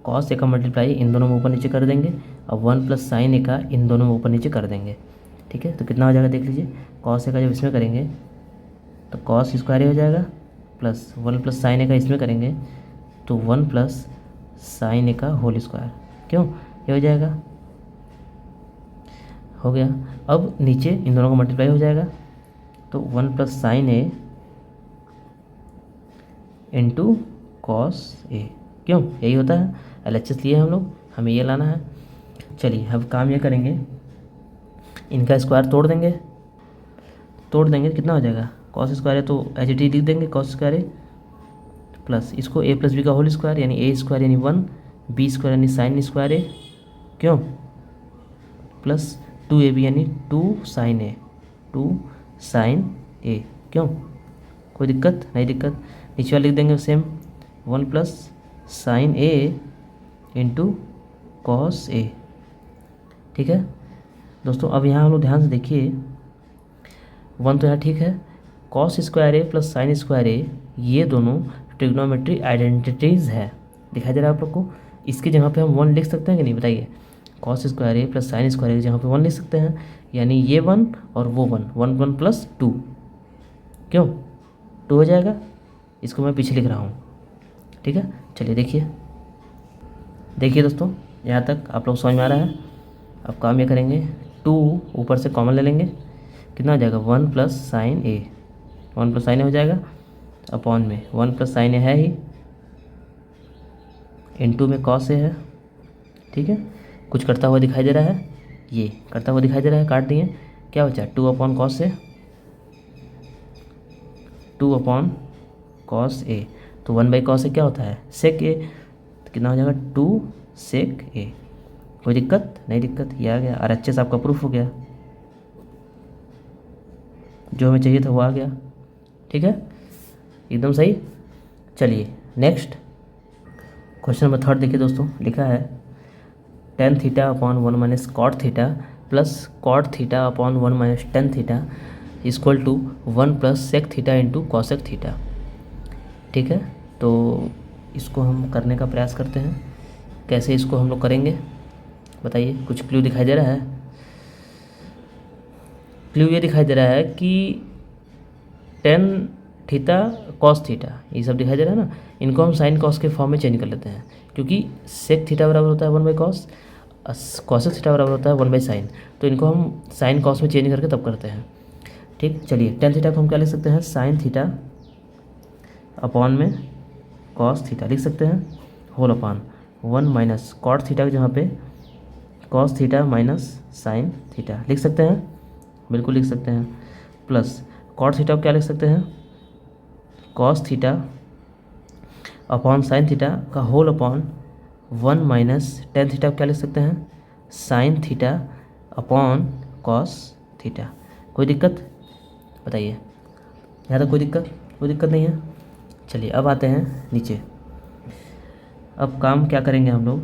कॉस ए का मल्टीप्लाई इन दोनों में ऊपर नीचे कर देंगे, और 1 प्लस साइन ए का इन दोनों में ऊपर नीचे कर देंगे। ठीक है, तो कितना हो जाएगा देख लीजिए, कॉस ए का जब इसमें करेंगे तो कॉस स्क्वायर ए हो जाएगा, प्लस 1 प्लस साइन ए का इसमें करेंगे तो 1 प्लस साइन ए का होल स्क्वायर, क्यों? ये हो जाएगा, हो गया। अब नीचे इन दोनों का मल्टीप्लाई हो जाएगा, तो 1 plus sine A into cos ए। क्यों, यही होता है, LHS लिए हम लोग, हमें ये लाना है। चलिए अब काम ये करेंगे, इनका स्क्वायर तोड़ देंगे कितना हो जाएगा, कॉस स्क्वायर है तो एच डी लिख देंगे, कॉस स्क्वायर ए प्लस इसको ए प्लस बी का होल स्क्वायर यानी ए स्क्वायर यानी 1, बी स्क्वायर यानी साइन स्क्वायर ए, क्यों, प्लस 2ab यानी 2 साइन ए, 2 साइन ए, क्यों, कोई दिक्कत नहीं, दिक्कत, नीचे वाला लिख देंगे same, 1 plus sine A into cos ए। ठीक है दोस्तों, अब यहाँ हम लोग ध्यान से देखिए, 1 तो यहाँ ठीक है, cos square A plus sine square A ये दोनों ट्रिग्नोमेट्री आइडेंटिटीज़ है, दिखाई दे रहा है आप लोग को। इसकी जगह पे हम 1 लिख सकते हैं कि नहीं बताइए, cos square A plus sine square ए की जगह पे 1 लिख सकते हैं, यानी ये 1 और वो 1, 1 1 प्लस 2, क्यों 2 हो जाएगा, इसको मैं पीछे लिख रहा हूँ। ठीक है, चलिए देखिए दोस्तों, यहाँ तक आप लोग समझ में आ रहा है। अब काम ये करेंगे, 2 ऊपर से कॉमन ले लेंगे, कितना हो जाएगा, 1 प्लस साइन ए, 1 प्लस साइन ए हो जाएगा, अपॉन में 1 प्लस साइन ए है ही, इनटू में कॉस ए है। ठीक है, कुछ करता हुआ दिखाई दे रहा है, ये करता हुआ दिखाई दे रहा है, काट दिए, क्या बचा 2 upon cos A, 2 upon cos A, तो 1 बाई कॉस ए क्या होता है, सेक ए, तो कितना हो जाएगा 2 सेक ए। कोई दिक्कत नहीं, दिक्कत, ये आ गया, और अच्छे से आपका प्रूफ हो गया, जो हमें चाहिए था वो आ गया। ठीक है, एकदम सही। चलिए नेक्स्ट क्वेश्चन नंबर 3 देखिए दोस्तों, लिखा है tan theta upon 1 minus cot theta plus cot theta upon 1 minus tan theta equal to 1 plus sec theta into cosec theta. ठीक है, तो इसको हम करने का प्रयास करते हैं, कैसे इसको हम लोग करेंगे बताइए, कुछ क्लू दिखाई दे रहा है, क्लू ये दिखाई दे रहा है कि टेन थीटा कॉस थीटा ये सब दिखाई दे रहा है ना, इनको हम साइन कॉस के फॉर्म में चेंज कर लेते हैं, क्योंकि सेक थीटा बराबर होता है 1 बाई कॉस, कॉसेक थीटा बराबर होता है 1 बाई साइन, तो इनको हम साइन कॉस में चेंज करके तब करते हैं। ठीक, चलिए टेन थीटा को हम क्या लिख सकते हैं, साइन थीटा अपॉन में कॉस थीटा लिख सकते हैं, whole upon 1 minus cot theta की जगह पे cos theta minus sine theta लिख सकते हैं, बिल्कुल लिख सकते हैं, प्लस कॉट थीटा को क्या लिख सकते हैं, cos theta upon sine theta का whole upon 1 minus tan theta को क्या लिख सकते हैं, sine theta upon cos theta. कोई दिक्कत बताइए, यहाँ तक कोई दिक्कत नहीं है। चलिए अब आते हैं नीचे, अब काम क्या करेंगे हम लोग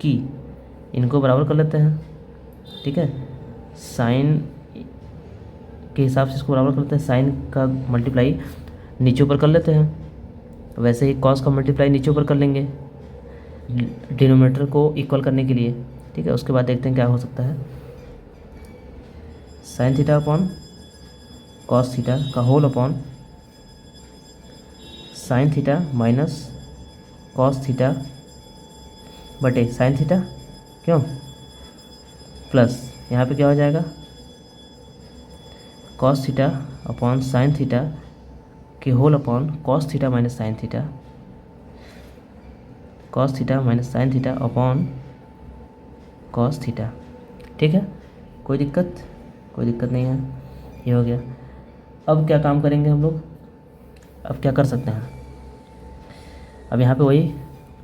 कि इनको बराबर कर लेते हैं। ठीक है, साइन के हिसाब से इसको बराबर कर लेते हैं, साइन का मल्टीप्लाई नीचे ऊपर कर लेते हैं, वैसे ही कॉस का मल्टीप्लाई नीचे ऊपर कर लेंगे डिनोमिनेटर को इक्वल करने के लिए। ठीक है, उसके बाद देखते हैं क्या हो सकता है, sine theta upon cos theta का whole upon sine theta minus cos theta बटे साइन थीटा, क्यों, प्लस यहाँ पे क्या हो जाएगा, cos theta upon sine theta के whole upon cos theta minus sine theta, cos theta minus sine theta upon cos theta. ठीक है, कोई दिक्कत नहीं है, ये हो गया। अब क्या काम करेंगे हम लोग, अब क्या कर सकते हैं, अब यहाँ पे वही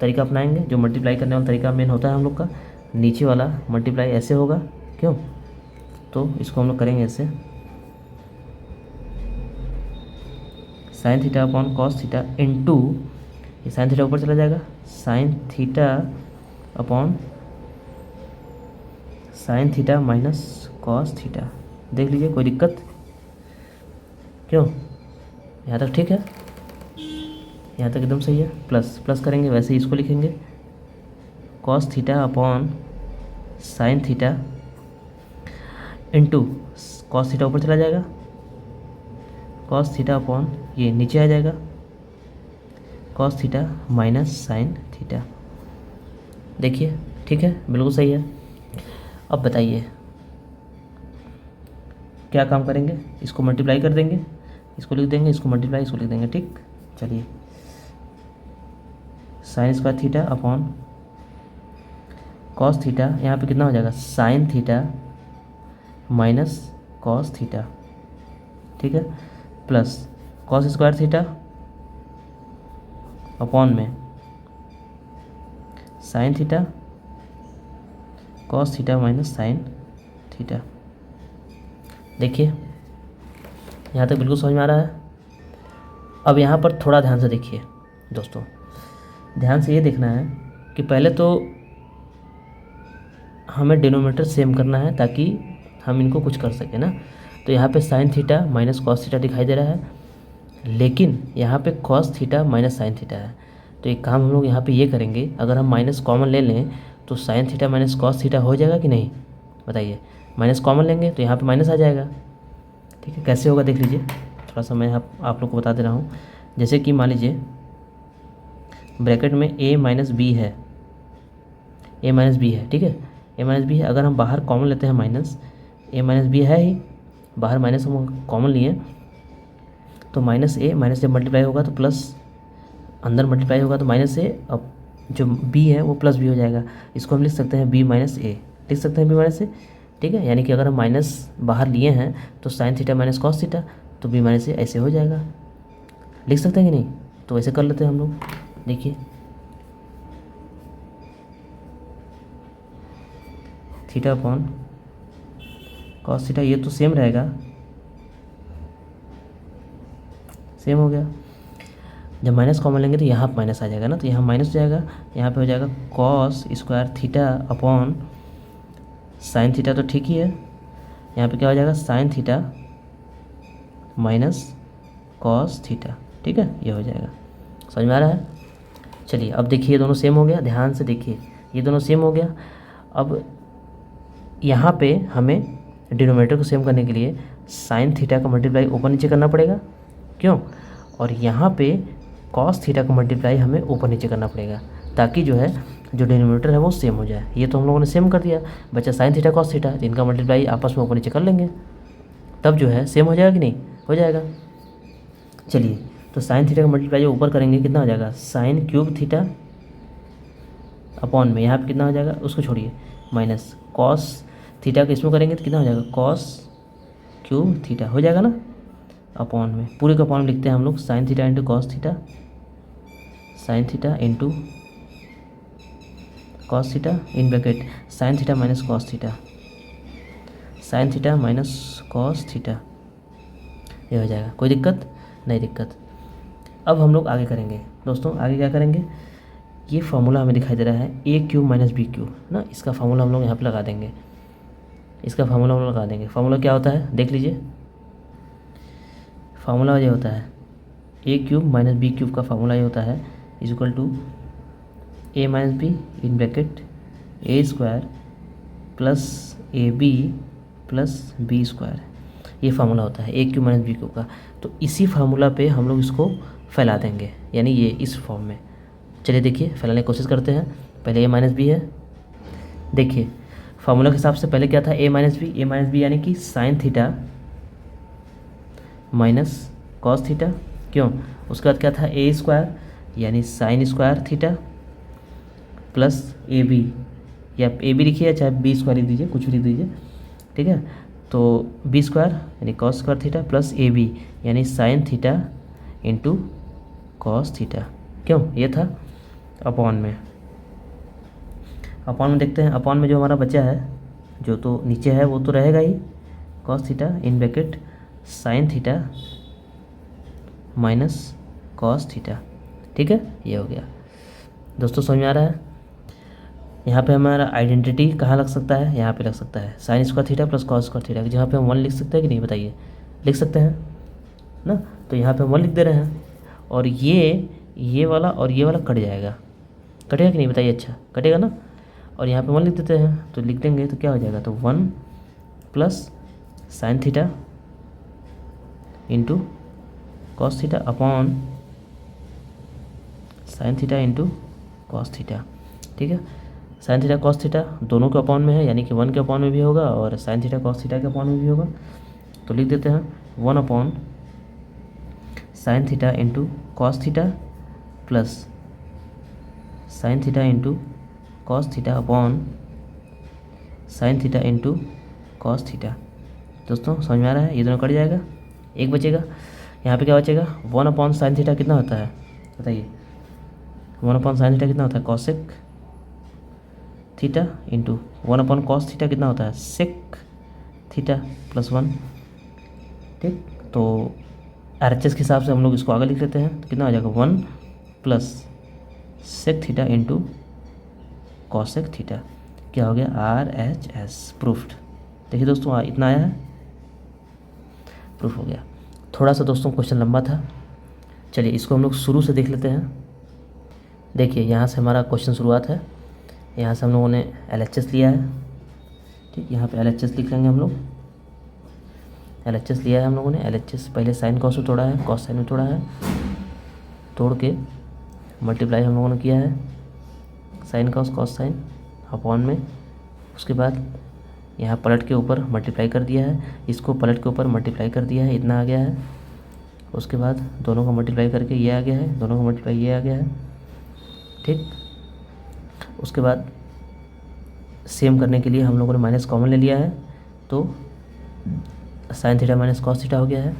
तरीका अपनाएंगे जो मल्टीप्लाई करने वाला तरीका मेन होता है हम लोग का, नीचे वाला मल्टीप्लाई ऐसे होगा, क्यों, तो इसको हम लोग करेंगे ऐसे, sign theta upon cos theta into, ये साइन थीटा ऊपर चला जाएगा, sine theta upon sine theta minus cos theta. देख लीजिए, कोई दिक्कत, क्यों, यहाँ तक ठीक है, यहाँ तक एकदम सही है, प्लस करेंगे, वैसे ही इसको लिखेंगे, cos theta upon sine theta into cos theta ऊपर चला जाएगा, कॉस थीटा अपॉन ये नीचे आ जाएगा, cos theta minus sine theta. देखिए ठीक है, बिल्कुल सही है। अब बताइए क्या काम करेंगे, इसको मल्टीप्लाई कर देंगे, इसको लिख देंगे, इसको मल्टीप्लाई, इसको लिख देंगे। ठीक, चलिए sine square theta upon cos theta, यहाँ पे कितना हो जाएगा sine theta minus cos theta, ठीक है, plus cos square theta upon में sine theta cos theta minus sine theta. देखिए यहाँ तक बिल्कुल समझ में आ रहा है। अब यहाँ पर थोड़ा ध्यान से देखिए दोस्तों, ध्यान से ये देखना है कि पहले तो हमें डिनोमिनेटर सेम करना है ताकि हम इनको कुछ कर सकें ना। तो यहाँ पे sign theta minus cos theta दिखाई दे रहा है, लेकिन यहाँ पे cos theta minus sine theta है। तो एक काम हम लोग यहाँ पे ये करेंगे, अगर हम माइनस कॉमन ले लें तो sign theta minus cos theta हो जाएगा कि नहीं, बताइए। माइनस कॉमन लेंगे तो यहाँ पे माइनस आ जाएगा, ठीक है। कैसे होगा देख लीजिए, थोड़ा सा मैं आप लोग को बता दे रहा हूँ। जैसे कि मान लीजिए ब्रैकेट में a माइनस बी है, a माइनस बी है, ठीक है, a माइनस बी है। अगर हम बाहर कॉमन लेते हैं माइनस, a माइनस बी है ही, बाहर माइनस हम कॉमन लिए तो माइनस ए माइनस जब मल्टीप्लाई होगा तो प्लस, अंदर मल्टीप्लाई होगा तो माइनस ए, अब जो b है वो प्लस b हो जाएगा। इसको हम लिख सकते हैं b माइनस ए, लिख सकते हैं b माइनस ए, ठीक है। यानी कि अगर हम माइनस बाहर लिए हैं तो sign theta minus cos theta, तो b माइनस ए ऐसे हो जाएगा, लिख सकते हैं कि नहीं। तो ऐसे कर लेते हैं हम लोग। देखिए थीटा अपॉन कॉस थीटा, ये तो सेम रहेगा, सेम हो गया। जब माइनस कॉमन लेंगे तो यहाँ माइनस आ जाएगा ना, तो यहाँ माइनस हो जाएगा, यहाँ पे हो जाएगा cos square theta upon sine theta, तो ठीक ही है। यहाँ पे क्या हो जाएगा sine theta minus cos theta, ठीक है, ये हो जाएगा। समझ में आ रहा है। चलिए अब देखिए ये दोनों सेम हो गया, ध्यान से देखिए ये दोनों सेम हो गया। अब यहाँ पे हमें डिनोमिनेटर को सेम करने के लिए साइन थीटा का मल्टीप्लाई ऊपर नीचे करना पड़ेगा, क्यों, और यहाँ पे कॉस थीटा का मल्टीप्लाई हमें ऊपर नीचे करना पड़ेगा, ताकि जो है जो डिनोमिनेटर है वो सेम हो जाए। ये तो हम लोगों ने सेम कर दिया, बचा साइन थीटा कॉस थीटा, इनका मल्टीप्लाई आपस में ऊपर नीचे कर लेंगे, तब जो है सेम हो जाएगा कि नहीं, हो जाएगा। चलिए तो साइन थीटा का मल्टीप्लाई जो ऊपर करेंगे कितना हो जाएगा साइन क्यूब थीटा अपॉन में, यहाँ पे कितना हो जाएगा उसको छोड़िए, माइनस कॉस थीटा का इसमें करेंगे तो कितना हो जाएगा कॉस क्यूब थीटा, हो जाएगा ना, अपॉन में, पूरे का अपॉन में लिखते हैं हम लोग sign theta into cos theta, sign theta into cos theta in bracket sine theta minus cos theta, sign theta minus cos theta, ये हो जाएगा। कोई दिक्कत नहीं, दिक्कत। अब हम लोग आगे करेंगे दोस्तों, आगे क्या करेंगे, ये फार्मूला हमें दिखाई दे रहा है A cube minus B cube ना, इसका फार्मूला हम लोग यहाँ पे लगा देंगे, इसका फार्मूला हम लोग लगा देंगे। फार्मूला क्या होता है देख लीजिए, फार्मूला ये होता है A cube minus B cube का फार्मूला ये होता है is equal to A minus B in bracket A square plus A B plus B square, ये फार्मूला होता है A cube minus B cube का। तो इसी फार्मूला पे हम लोग इसको फैला देंगे, यानी ये इस फॉर्म में। चलिए देखिए फैलाने की कोशिश करते हैं। पहले ए माइनस बी है, देखिए फार्मूला के हिसाब से पहले क्या था ए माइनस बी यानी कि sine theta minus cos theta, क्यों, उसके बाद क्या था ए स्क्वायर यानी sine square theta plus A B, या ए बी लिखिए चाहे बी स्क्वायर लिख दीजिए, कुछ भी लिख दीजिए, ठीक है। तो बी स्क्वायर यानी cos square theta plus A B यानी sine theta into cos theta, क्यों, ये था। अपॉन में देखते हैं, अपॉन में जो हमारा बचा है, जो तो नीचे है वो तो रहेगा ही, cos theta in bracket sine theta minus cos theta, ठीक है, ये हो गया। दोस्तों समझ में आ रहा है। यहाँ पे हमारा आइडेंटिटी कहाँ लग सकता है, यहाँ पे लग सकता है sign square theta plus cos square theta, जहाँ पे हम 1 लिख सकते हैं कि नहीं, बताइए, लिख सकते हैं ना। तो यहाँ पे हम 1 लिख दे रहे हैं, और ये वाला और ये वाला कट जाएगा, कटेगा कि नहीं, बताइए, अच्छा कटेगा ना। और यहाँ पे 1 लिख देते हैं, तो लिख देंगे तो क्या हो जाएगा, तो 1 plus sign theta into cos theta upon sine theta into cos theta, ठीक है। साइन थीटा कॉस थीटा दोनों के अपॉन में है, यानी कि 1 के अपॉन में भी होगा और साइन थीटा कॉस थीटा के अपॉन में भी होगा। तो लिख देते हैं 1 upon sine theta into cos theta plus sign theta into cos theta upon sine theta into cos theta. दोस्तों समझ में आ रहा है? ये दोनों कट जाएगा, एक बचेगा। यहाँ पे क्या बचेगा? 1 अपॉन साइन थीटा कितना होता है बताइए? 1 अपॉन साइन थीटा कितना होता है? Cosec theta into 1 upon cos theta कितना होता है? Sec theta plus 1। ठीक, तो RHS के हिसाब से हम लोग इसको आगे लिख लेते हैं, तो कितना हो जाएगा? 1 plus sec theta into cosec theta. क्या हो गया? RHS proofed. देखिए दोस्तों, इतना आया है, प्रूफ हो गया। थोड़ा सा दोस्तों क्वेश्चन लंबा था, चलिए इसको हम लोग शुरू से देख लेते हैं। देखिए यहाँ से हमारा क्वेश्चन शुरुआत है, यहाँ से हम लोगों ने LHS लिया है। ठीक, यहाँ पे LHS लिख लेंगे हम लोग। LHS लिया है हम लोगों ने। LHS पहले साइन कॉस में तोड़ा है, कॉस साइन में तोड़ा है, तोड़ के मल्टीप्लाई हम लोगों ने किया है, साइन कॉस साइन अपॉन में। उसके बाद यहाँ पलट के ऊपर मल्टीप्लाई कर दिया है, इसको पलट के ऊपर मल्टीप्लाई कर दिया है, इतना आ गया है। उसके बाद दोनों को मल्टीप्लाई करके ये आ गया है, दोनों को मल्टीप्लाई ये आ गया है। ठीक, उसके बाद सेम करने के लिए हम लोगों ने माइनस कॉमन ले लिया है, तो sign theta minus cos theta हो गया है।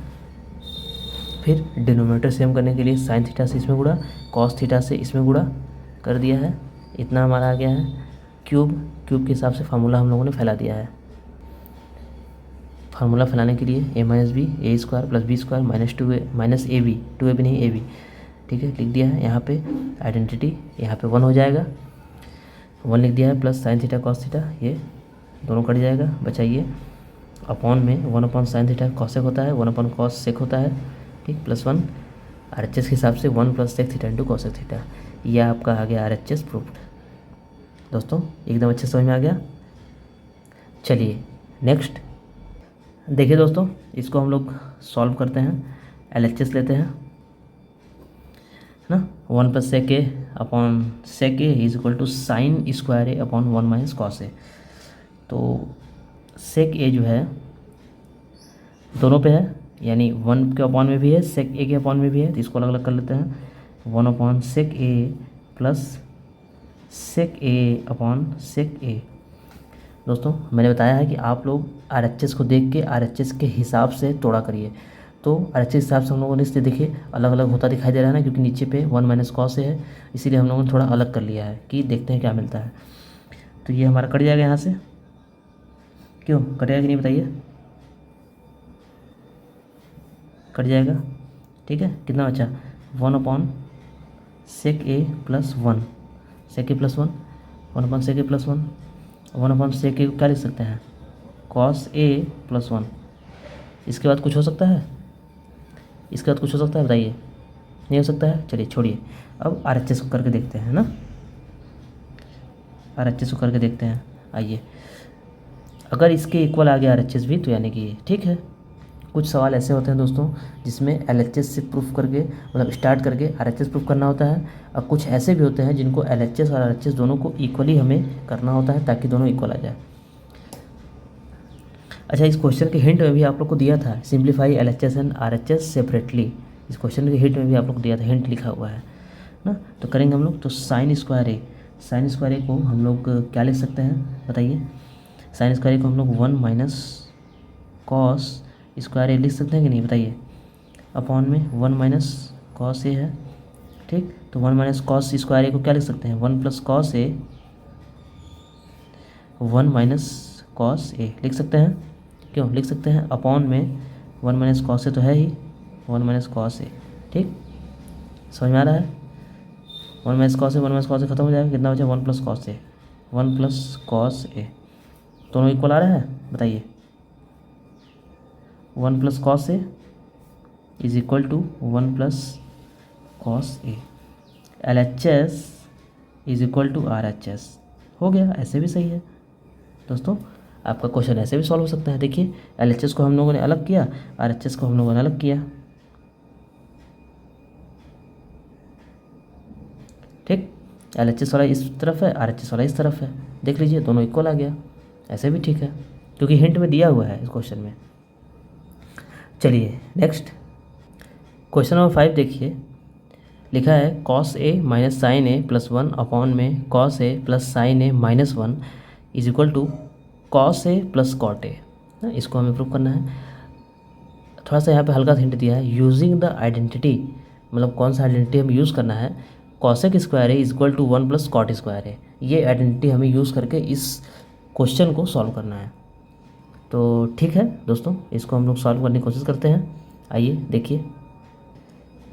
फिर डिनोमिनेटर सेम करने के लिए साइन थीटा से इसमें गुणा, कॉस थीटा से इसमें गुणा कर दिया है, इतना हमारा आ गया है। क्यूब के हिसाब से फार्मूला हम लोगों ने फैला दिया है। फार्मूला फैलाने के लिए a minus B A square plus B square minus 2a minus A B, 2ab नहीं ab, ठीक है, लिख दिया है। यहाँ पे आइडेंटिटी यहाँ पे 1 हो जाएगा, 1 लिख दिया है, plus sign theta cos theta, ये दोनों कट जाएगा, बचाइए। अपॉन में 1 अपॉन साइन थीटा कॉसेक होता है, 1 अपॉन कॉस सेक होता है, ठीक, प्लस 1। RHS के हिसाब से 1 plus sec theta into cosec theta, यह आपका आ गया RHS प्रूफ्ड। दोस्तों एकदम अच्छे समझ में आ गया। चलिए नेक्स्ट देखिए दोस्तों, इसको हम लोग सॉल्व करते हैं। LHS लेते हैं, है ना। 1 plus sec A upon sec A is equal to sine square A upon 1 minus cos A. तो सेक ए जो है दोनों पे है, यानी 1 के अपॉन में भी है, सेक ए के अपॉन में भी है, तो इसको अलग अलग कर लेते हैं। 1 upon sec A plus sec A upon sec ए। दोस्तों मैंने बताया है कि आप लोग RHS को देख के RHS के हिसाब से तोड़ा करिए। तो RHS के हिसाब से हम लोगों ने इसलिए देखिए अलग अलग होता दिखाई दे रहा है ना, क्योंकि नीचे पे 1 माइनस कॉस है, इसीलिए हम लोगों ने थोड़ा अलग कर लिया है कि देखते हैं क्या मिलता है। तो ये हमारा कट जाएगा यहाँ से, क्यों कटेगा कि नहीं बताइए? कट जाएगा, ठीक है। कितना बचा? 1 अपॉन सेक ए प्लस 1, सेक ए प्लस 1, 1 अपॉन सेक ए प्लस 1, 1 अपॉन सेक ए क्या लिख सकते हैं? Cos A plus 1। इसके बाद कुछ हो सकता है? इसके बाद कुछ हो सकता है बताइए? नहीं हो सकता है, चलिए छोड़िए। अब RHS को करके देखते हैं ना, RHS को करके देखते हैं। आइए, अगर इसके इक्वल आ गया RHS भी तो यानी कि ठीक है। कुछ सवाल ऐसे होते हैं दोस्तों जिसमें LHS से प्रूफ करके, मतलब स्टार्ट करके RHS प्रूफ करना होता है, और कुछ ऐसे भी होते हैं जिनको LHS और RHS दोनों को इक्वली हमें करना होता है ताकि दोनों इक्वल आ जाए। अच्छा, इस क्वेश्चन के हिंट में भी आप लोग को दिया था, simplify LHS and RHS separately. इस क्वेश्चन के हिंट में भी आप लोग को दिया था, हिंट लिखा हुआ है ना। तो करेंगे हम लोग, तो साइन स्क्वायर ए को हम लोग क्या लिख सकते हैं बताइए? साइन स्क्वायर ए को हम लोग 1 माइनस कॉस स्क्वायर ए लिख सकते हैं कि नहीं बताइए? अपॉन में 1 माइनस कॉस ए है, ठीक। तो 1 माइनस कॉस स्क्वायर ए को क्या लिख सकते हैं? 1 plus cos A, 1 minus cos ए लिख सकते हैं, क्यों लिख सकते हैं? अपॉन में 1 माइनस कॉस ए तो है ही, 1 माइनस कॉस ए, ठीक। समझ में आ रहा है? 1 माइनस कॉस ए खत्म हो जाएगा, कितना बचा? 1 plus cos A, 1 plus cos A, दोनों इक्वल आ रहा है बताइए? 1 plus cos A is equal to 1 plus cos A. LHS is equal to RHS हो गया, ऐसे भी सही है दोस्तों। आपका क्वेश्चन ऐसे भी सॉल्व हो सकता है। देखिए LHS को हम लोगों ने अलग किया, RHS को हम लोगों ने अलग किया, ठीक। LHS वाला इस तरफ है, RHS वाला इस तरफ है, देख लीजिए दोनों इक्वल आ गया, ऐसे भी ठीक है क्योंकि हिंट में दिया हुआ है इस क्वेश्चन में। चलिए नेक्स्ट क्वेश्चन नंबर 5 देखिए, लिखा है cos A minus sine A plus 1 upon में cos A plus sine A minus 1 is equal to cos A plus cot A. इसको हमें प्रूव करना है। थोड़ा सा यहाँ पे हल्का सा हिंट दिया है, यूजिंग द आइडेंटिटी, मतलब कौन सा आइडेंटिटी हमें यूज़ करना है, cosec square A is equal to 1 plus cot square A. ये आइडेंटिटी हमें यूज़ करके इस क्वेश्चन को सॉल्व करना है। तो ठीक है दोस्तों, इसको हम लोग सॉल्व करने की कोशिश करते हैं। आइए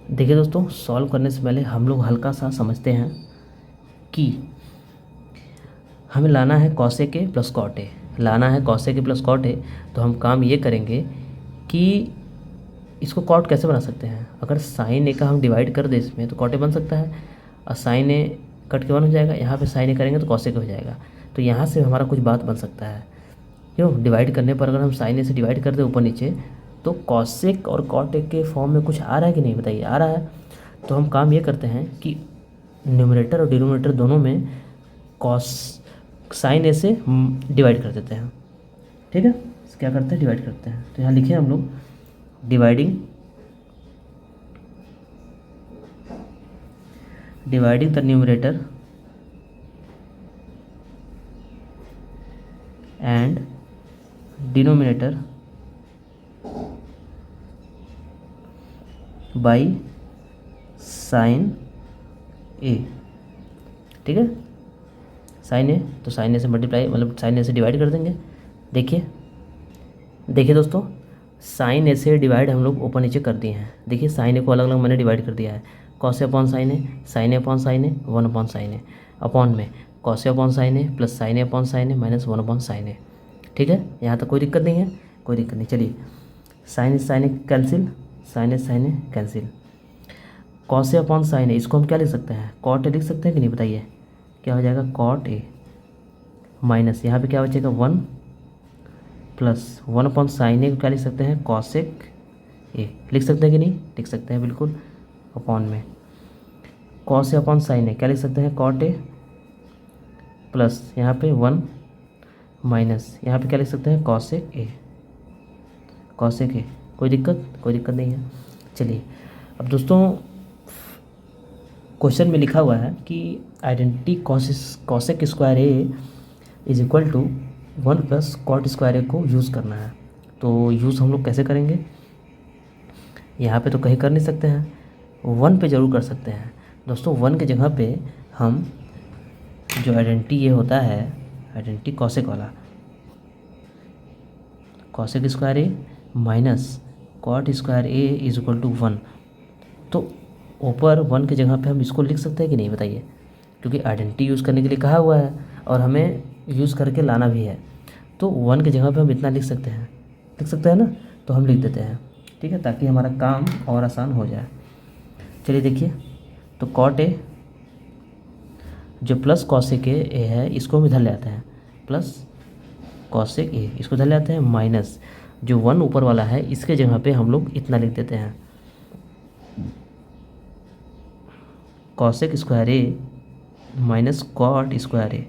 देखिए दोस्तों, सॉल्व करने से पहले हम लोग हल्का सा समझते हैं कि हमें लाना है cosec A plus cot A, लाना है cosec A plus cot A. तो हम काम ये करेंगे कि इसको कॉट कैसे बना सकते हैं। अगर साइन ए का हम डिवाइड कर दें इसमें तो कॉट ए बन सकता है, और साइन ए कट के 1 हो जाएगा, यहाँ पे साइन ए करेंगे तो कॉसेक हो जाएगा। तो यहाँ से हमारा कुछ बात बन सकता है। क्यों, डिवाइड करने पर अगर हम साइन ए से डिवाइड कर दें ऊपर नीचे तो कॉसेक और कॉट ए के फॉर्म में कुछ आ रहा है कि नहीं, बताइए। आ रहा है। तो हम काम ये करते हैं कि न्यूमरेटर और डिनोमिनेटर दोनों में कॉस साइन ए से डिवाइड कर देते हैं। ठीक है, क्या करते हैं, डिवाइड करते हैं। तो यहाँ लिखे हम लोग dividing the numerator and denominator by sine A. ठीक है, साइन ए तो साइन ए से मल्टीप्लाई, मतलब साइन ए से डिवाइड कर देंगे। देखिए दोस्तों, साइन ए से डिवाइड हम लोग ऊपर नीचे कर दिए हैं। देखिए साइन ए को अलग अलग मैंने डिवाइड कर दिया है। Cos A upon sine A upon sine A 1 upon sine A upon में cos A upon sine A plus sine A upon sine A minus 1 upon sine A. ठीक है, यहाँ तक कोई दिक्कत नहीं है, कोई दिक्कत नहीं। चलिए, sign A cancel, sign A cancel. Cos A upon sine ए, इसको हम क्या लिख सकते हैं, कॉट ए लिख सकते हैं कि नहीं, बताइए। क्या हो जाएगा, कॉट ए माइनस यहाँ पे क्या बचेगा 1 प्लस 1 अपॉन साइन ए को क्या लिख सकते हैं, कॉसेक ए। लिख सकते हैं कि नहीं, लिख सकते हैं बिल्कुल। अपॉन में cos A upon sine A क्या लिख सकते हैं, कॉट ए प्लस यहाँ पे 1 माइनस यहाँ पे क्या लिख सकते हैं, कॉसेक ए। कोई दिक्कत नहीं है। चलिए, अब दोस्तों क्वेश्चन में लिखा हुआ है कि identity cosec square A is equal to 1 plus cot square A को यूज़ करना है। तो यूज़ हम लोग कैसे करेंगे, यहाँ पे तो कहीं कर नहीं सकते हैं, 1 पे ज़रूर कर सकते हैं। दोस्तों 1 की जगह पे हम जो आइडेंटिटी ये होता है, आइडेंटिटी कॉसेक वाला, cosec square A minus cot square A is equal to 1। तो ऊपर 1 की जगह पे हम इसको लिख सकते हैं कि नहीं, बताइए। क्योंकि आइडेंटिटी यूज़ करने के लिए कहा हुआ है और हमें यूज़ करके लाना भी है। तो 1 की जगह पे हम इतना लिख सकते हैं ना, तो हम लिख देते हैं। ठीक है, ताकि हमारा काम और आसान हो जाए। चलिए देखिए, तो कॉट ए जो प्लस कॉसेक ए है इसको हम इधर ले आते हैं, प्लस कॉसेक ए इसको इधर ले आते हैं, माइनस जो 1 ऊपर वाला है इसके जगह पे हम लोग इतना लिख देते हैं, cosec square A minus cot square A.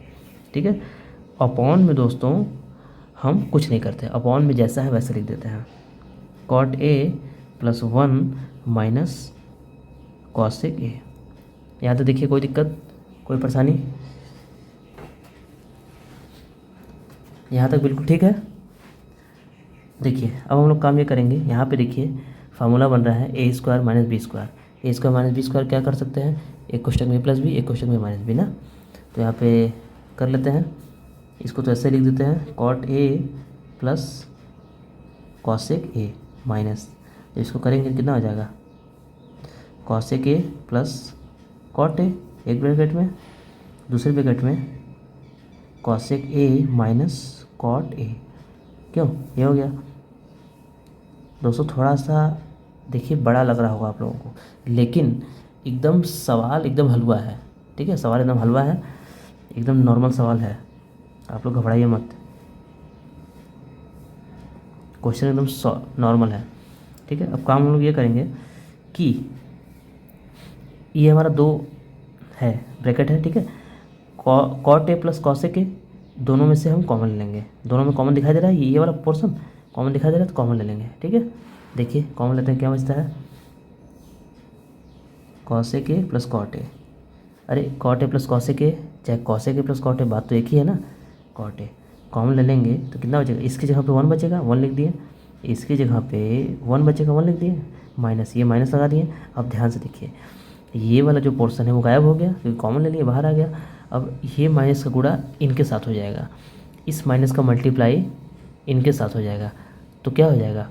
ठीक है, अपॉन में दोस्तों हम कुछ नहीं करते, अपॉन में जैसा है वैसा लिख देते हैं, cot A plus 1 minus cosec A. यहाँ तो देखिए कोई दिक्कत, कोई परेशानी, यहाँ तक बिल्कुल ठीक है। देखिए अब हम लोग काम ये करेंगे, यहाँ पे देखिए फार्मूला बन रहा है ए square minus B square. A square minus B square क्या कर सकते हैं, एक क्वेश्चन में प्लस बी, एक क्वेश्चन में माइनस बी ना। तो यहाँ पे कर लेते हैं, इसको तो ऐसे लिख देते हैं, cot A plus cosec A minus, तो इसको करेंगे कितना हो जाएगा, cosec A plus cot A, एक ब्रैकेट में, दूसरे ब्रैकेट में cosec A minus cot A. क्यों, ये हो गया। दोस्तों थोड़ा सा देखिए बड़ा लग रहा होगा आप लोगों को, लेकिन एकदम सवाल एकदम हलवा है। ठीक है, सवाल एकदम हलवा है, एकदम नॉर्मल सवाल है, आप लोग घबराइए मत, क्वेश्चन एकदम नॉर्मल है। ठीक है, अब काम हम लोग ये करेंगे कि ये हमारा 2 है ब्रैकेट है। ठीक है, cot A plus cosec A दोनों में से हम कॉमन लेंगे, दोनों में कॉमन दिखाई दे रहा है, ये वाला पोर्शन कॉमन दिखाई दे रहा है तो कॉमन ले लेंगे। ठीक है, देखिए कॉमन लेते हैं, क्या बचता है, cosec A plus cot A, अरे cot A plus cosec A चाहे cosec A plus cot A, बात तो एक ही है ना। कॉट ए कॉमन ले लेंगे तो कितना बचेगा, इसकी जगह पे 1 बचेगा, 1 लिख दिए, इसकी जगह पे 1 बचेगा, 1 लिख दिए, माइनस ये माइनस लगा दिए। अब ध्यान से देखिए, ये वाला जो पोर्शन है वो गायब हो गया क्योंकि कॉमन ले लिए, बाहर आ गया। अब ये माइनस का गुणा इनके साथ हो जाएगा, इस माइनस का मल्टीप्लाई इनके साथ हो जाएगा, तो क्या हो जाएगा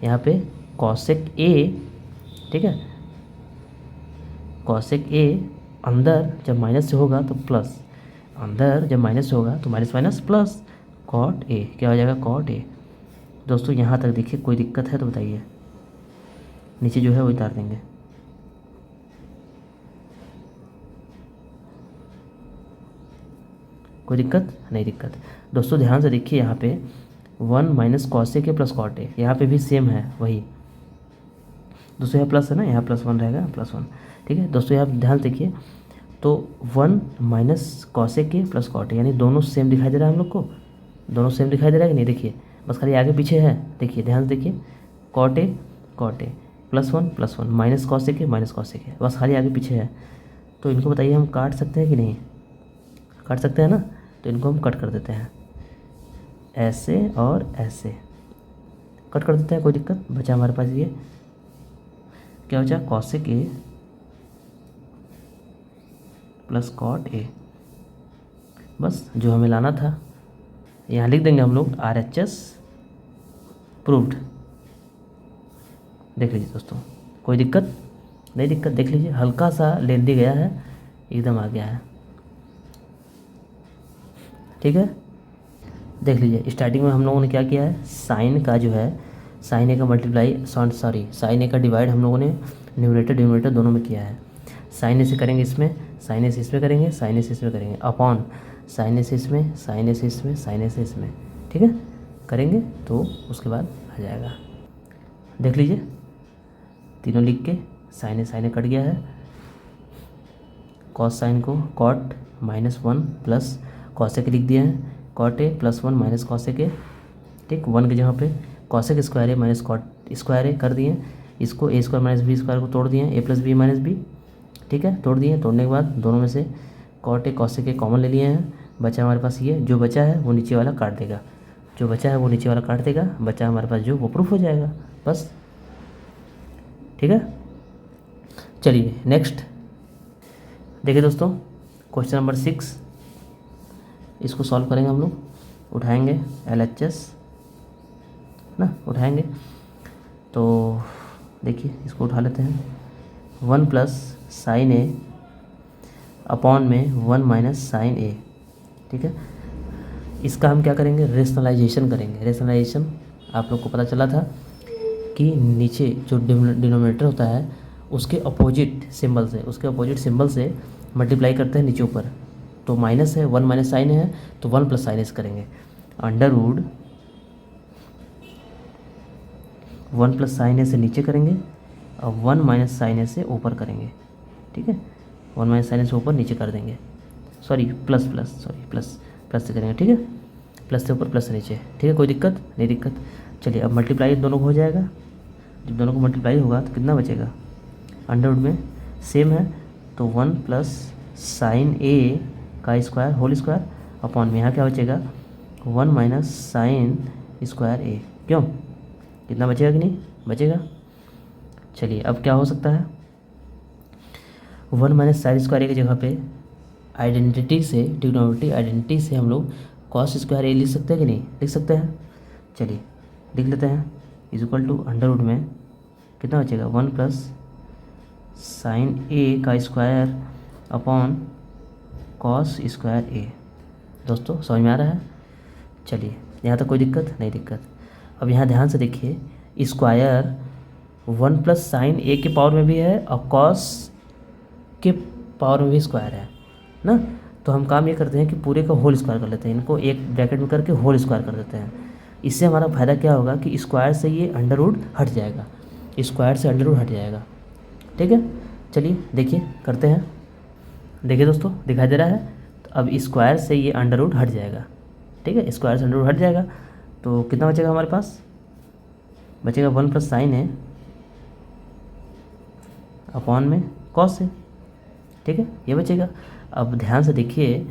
यहाँ पे कॉसेक ए, ठीक है, कॉसेक ए अंदर जब माइनस से होगा तो प्लस, अंदर जब माइनस से होगा तो minus minus plus, cot A क्या हो जाएगा, कॉट ए। दोस्तों यहाँ तक देखिए, कोई दिक्कत है तो बताइए, नीचे जो है वो उतार देंगे। कोई दिक्कत नहीं, दिक्कत। दोस्तों ध्यान से देखिए, यहाँ पे 1 minus cosec A plus cot A, यहाँ पे भी सेम है वही। दोस्तों यहाँ प्लस है ना, यहाँ +1 रहेगा, +1, ठीक है। दोस्तों यहाँ ध्यान से देखिए, तो 1 minus cosec A plus cot A, यानी दोनों सेम दिखाई दे रहा है हम लोग को, दोनों सेम दिखाई दे रहा है कि नहीं, देखिए बस खाली आगे पीछे है। देखिए ध्यान से देखिए, cot A +1 minus cosec A minus cosec A, बस खाली आगे पीछे है। तो इनको बताइए हम काट सकते हैं कि नहीं, काट सकते हैं ना, तो इनको हम कट कर देते हैं, ऐसे और ऐसे कट कर देते हैं, कोई दिक्कत। बचा हमारे पास ये क्या बचा, cosec A plus cot A, बस जो हमें लाना था यहाँ लिख देंगे हम लोग, RHS प्रूव्ड। देख लीजिए दोस्तों, कोई दिक्कत नहीं, दिक्कत देख लीजिए, हल्का सा लेंदी गया है, एकदम आ गया है, ठीक है। देख लीजिए, स्टार्टिंग में हम लोगों ने क्या किया है, साइन का जो है, साइन ए का मल्टीप्लाई, साइन ए का डिवाइड हम लोगों ने न्यूमरेटर डिनोमिनेटर दोनों में किया है। साइन ए से करेंगे इसमें, साइन ए से इसमें करेंगे, साइन ए से इसमें करेंगे, अपॉन साइन ए से इसमें, साइन ए से इसमें, साइन ए से इसमें, ठीक है, करेंगे तो उसके बाद आ जाएगा। देख लीजिए तीनों लिख के, साइन ए कट गया है, कॉस साइन को कॉट -1 प्लस कॉसेक लिख दिया है, cot A +1 minus cosec A, ठीक, 1 की जगह पे cosec square A minus cot square A कर दिए, इसको a square minus B square को तोड़ दिए, a plus B minus B, ठीक है, तोड़ दिए। तोड़ने के बाद दोनों में से cot A cosec A common ले लिए हैं, बचा हमारे पास ये, जो बचा है वो नीचे वाला काट देगा, जो बचा है वो नीचे वाला काट देगा, बचा हमारे पास जो वो प्रूफ हो जाएगा, बस, ठीक है। चलिए नेक्स्ट देखिए दोस्तों, क्वेश्चन नंबर 6, इसको सॉल्व करेंगे हम लोग, उठाएंगे LHS ना, उठाएंगे तो देखिए इसको उठा लेते हैं, 1 प्लस साइन ए अपॉन में 1 माइनस साइन ए, ठीक है। इसका हम क्या करेंगे, रेशनलाइजेशन करेंगे। रेशनलाइजेशन आप लोग को पता चला था कि नीचे जो डिनोमिनेटर होता है उसके अपोजिट सिंबल से मल्टीप्लाई करते हैं नीचे ऊपर, तो माइनस है, 1 माइनस साइन है तो 1 प्लस साइन एस करेंगे, अंडरवुड 1 प्लस साइन ए से नीचे करेंगे और 1 माइनस साइन ए से ऊपर करेंगे, ठीक है, 1 माइनस साइन ए से ऊपर नीचे कर देंगे, प्लस से करेंगे, ठीक है, प्लस से ऊपर प्लस से नीचे, ठीक है, कोई दिक्कत नहीं, दिक्कत। चलिए अब मल्टीप्लाई दोनों को हो जाएगा, जब दोनों को मल्टीप्लाई होगा तो कितना बचेगा, अंडरवुड में सेम है तो 1 प्लस साइन ए का स्क्वायर होल स्क्वायर अपॉन में यहाँ क्या बचेगा, 1 माइनस साइन स्क्वायर ए, क्यों, कितना बचेगा कि नहीं बचेगा। चलिए अब क्या हो सकता है, 1 माइनस साइन स्क्वायर ए की जगह पे आइडेंटिटी से, ट्रिग्नोमेट्री आइडेंटिटी से हम लोग कॉस स्क्वायर ए लिख सकते हैं कि नहीं, लिख सकते हैं। चलिए लिख लेते हैं, इज इक्वल टू अंडरवुड में कितना बचेगा, 1 प्लस साइन ए का स्क्वायर अपॉन कॉस स्क्वायर ए। दोस्तों समझ में आ रहा है। चलिए यहाँ तक कोई दिक्कत नहीं, दिक्कत। अब यहाँ ध्यान से देखिए, स्क्वायर 1 प्लस साइन ए के पावर में भी है और कॉस के पावर में भी स्क्वायर है ना, तो हम काम ये करते हैं कि पूरे का होल स्क्वायर कर लेते हैं, इनको एक ब्रैकेट में करके होल स्क्वायर कर देते हैं। इससे हमारा फ़ायदा क्या होगा कि स्क्वायर से ये अंडरवुड हट जाएगा, स्क्वायर से अंडरवुड हट जाएगा, ठीक है। चलिए देखिए करते हैं, देखिए दोस्तों दिखाई दे रहा है, तो अब स्क्वायर से ये अंडरवुड हट जाएगा, ठीक है, स्क्वायर से अंडरवुड हट जाएगा तो कितना बचेगा हमारे पास, बचेगा 1 प्लस साइन है अपॉन में कॉस ए, ठीक है, ये बचेगा। अब ध्यान से देखिए,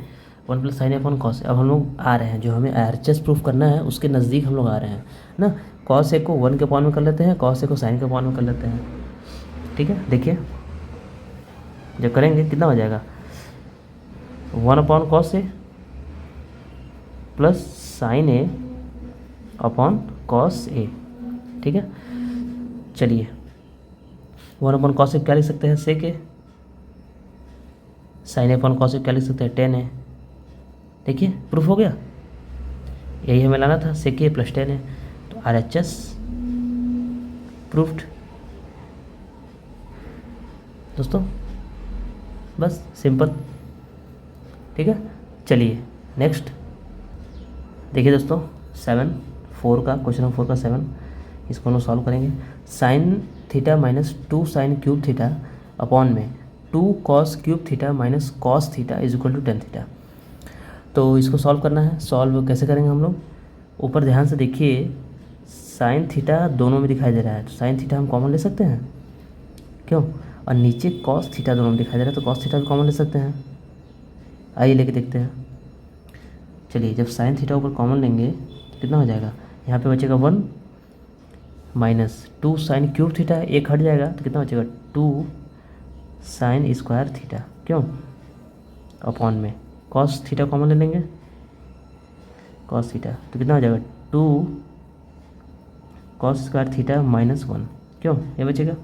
1 plus sine A upon cos ए। अब हम लोग आ रहे हैं, जो हमें RHS प्रूफ करना है उसके नज़दीक हम लोग आ रहे हैं ना। कॉस ए को 1 के अपॉन में कर लेते हैं, कॉस ए को साइन के अपॉन में कर लेते हैं, ठीक है। देखिए जब करेंगे कितना हो जाएगा, 1 upon cos A plus sine A upon cos ए, ठीक है। चलिए 1 अपॉन कॉस ए क्या लिख सकते हैं, सेक ए, साइन ए अपॉन कॉस ए क्या लिख सकते हैं, टेन ए। देखिए प्रूफ हो गया, यही हमें लाना था, सेक ए प्लस टेन ए। तो RHS प्रूफ्ड दोस्तों, बस सिंपल, ठीक है। चलिए नेक्स्ट देखिए दोस्तों, 4 का क्वेश्चन नंबर 4 का 7, इसको हम सॉल्व करेंगे। Sine theta minus 2 sine cube theta upon में 2 cos cube theta minus cos theta is equal to tan theta. तो इसको सॉल्व करना है। सॉल्व कैसे करेंगे हम लोग, ऊपर ध्यान से देखिए, साइन थीटा दोनों में दिखाई दे रहा है, तो साइन थीटा हम कॉमन ले सकते हैं, क्यों, और नीचे कॉस थीटा दोनों में दिखाई दे रहा है, तो कॉस थीटा भी कॉमन ले सकते हैं। आइए लेके देखते हैं। चलिए जब साइन थीटा ऊपर कॉमन लेंगे तो कितना हो जाएगा, यहाँ पे बचेगा 1 माइनस 2 साइन क्यूब थीटा, एक हट जाएगा तो कितना बचेगा 2 साइन स्क्वायर थीटा, क्यों, अपॉन में कॉस थीटा कॉमन ले लेंगे, कॉस थीटा, तो कितना हो जाएगा 2 कॉस स्क्वायर थीटा माइनस 1, क्यों, ये बचेगा।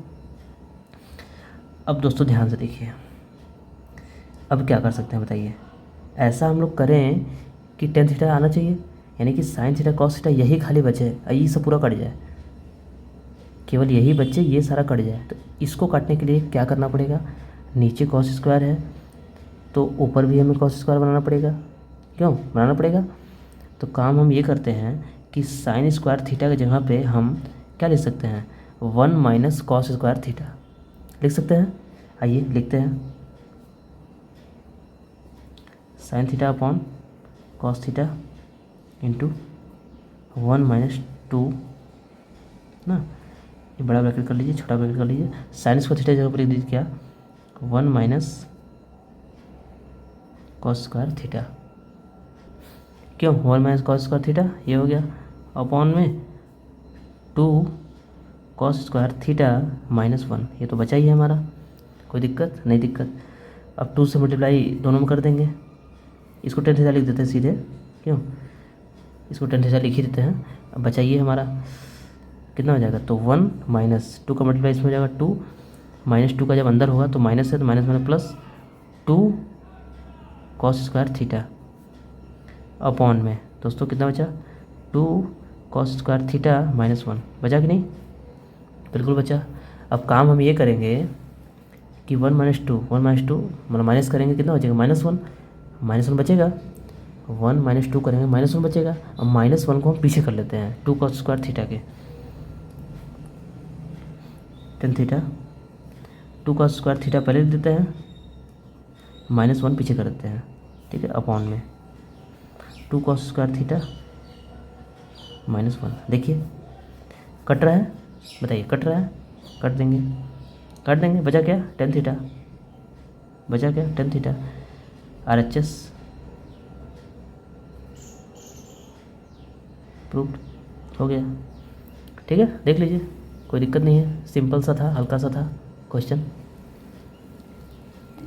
अब दोस्तों ध्यान से देखिए, अब क्या कर सकते हैं बताइए, ऐसा हम लोग करें कि टेन थीटा आना चाहिए, यानी कि साइन थीटा कॉस थीटा यही खाली बचे, ये सब पूरा कट जाए, केवल यही बच्चे, ये सारा कट जाए। तो इसको काटने के लिए क्या करना पड़ेगा, नीचे कॉस स्क्वायर है तो ऊपर भी हमें कॉस स्क्वायर बनाना पड़ेगा, क्यों बनाना पड़ेगा। तो काम हम ये करते हैं कि साइन स्क्वायर थीटा की जगह पे हम क्या लिख सकते हैं, 1 माइनस कॉस स्क्वायर थीटा लिख सकते हैं। आइए लिखते हैं, sine theta upon cos theta into 1 minus 2 ना, ये बड़ा ब्रैकेट कर लीजिए, छोटा ब्रैकेट कर लीजिए, साइन स्क्वायर थीटा जगह पर लिख दीजिए क्या, 1 माइनस कॉस स्क्वायर थीटा, क्यों 1 माइनस कॉस स्क्वायर थीटा, ये हो गया, अपॉन में 2 कॉस स्क्वायर थीटा माइनस 1, ये तो बचा ही है हमारा, कोई दिक्कत नहीं, दिक्कत। अब 2 से मल्टीप्लाई दोनों में कर देंगे, इसको टेन थीटा लिख देते हैं सीधे, क्यों, इसको टेन थीटा लिख ही देते हैं। अब बचाइए हमारा कितना हो जाएगा, तो 1 माइनस 2 का मल्टीप्लाई इसमें हो जाएगा 2, माइनस 2 का जब अंदर होगा तो माइनस है, तो minus minus plus 2 cos square theta upon में दोस्तों कितना बचा, 2 कॉस स्क्वायर थीटा माइनस 1, बचा कि नहीं, बिल्कुल बचा। अब काम हम ये करेंगे कि 1 माइनस 2 मतलब माइनस करेंगे, कितना बचेगा माइनस वन बचेगा, 1 माइनस 2 करेंगे माइनस 1 बचेगा। अब माइनस 1 को हम पीछे कर लेते हैं, 2 कॉस स्क्वायर थीटा के tan theta, 2 cos square theta पहले लिख देते हैं, माइनस 1 पीछे कर देते हैं, ठीक है, अपॉन में 2 कॉस स्क्वायर थीटा माइनस 1। देखिए कट रहा है, बताइए कट रहा है, काट देंगे, बचा क्या, टेन थीटा, बचा क्या, टेन थीटा। RHS प्रूव्ड हो गया, ठीक है, देख लीजिए कोई दिक्कत नहीं है, सिंपल सा था, हल्का सा था क्वेश्चन,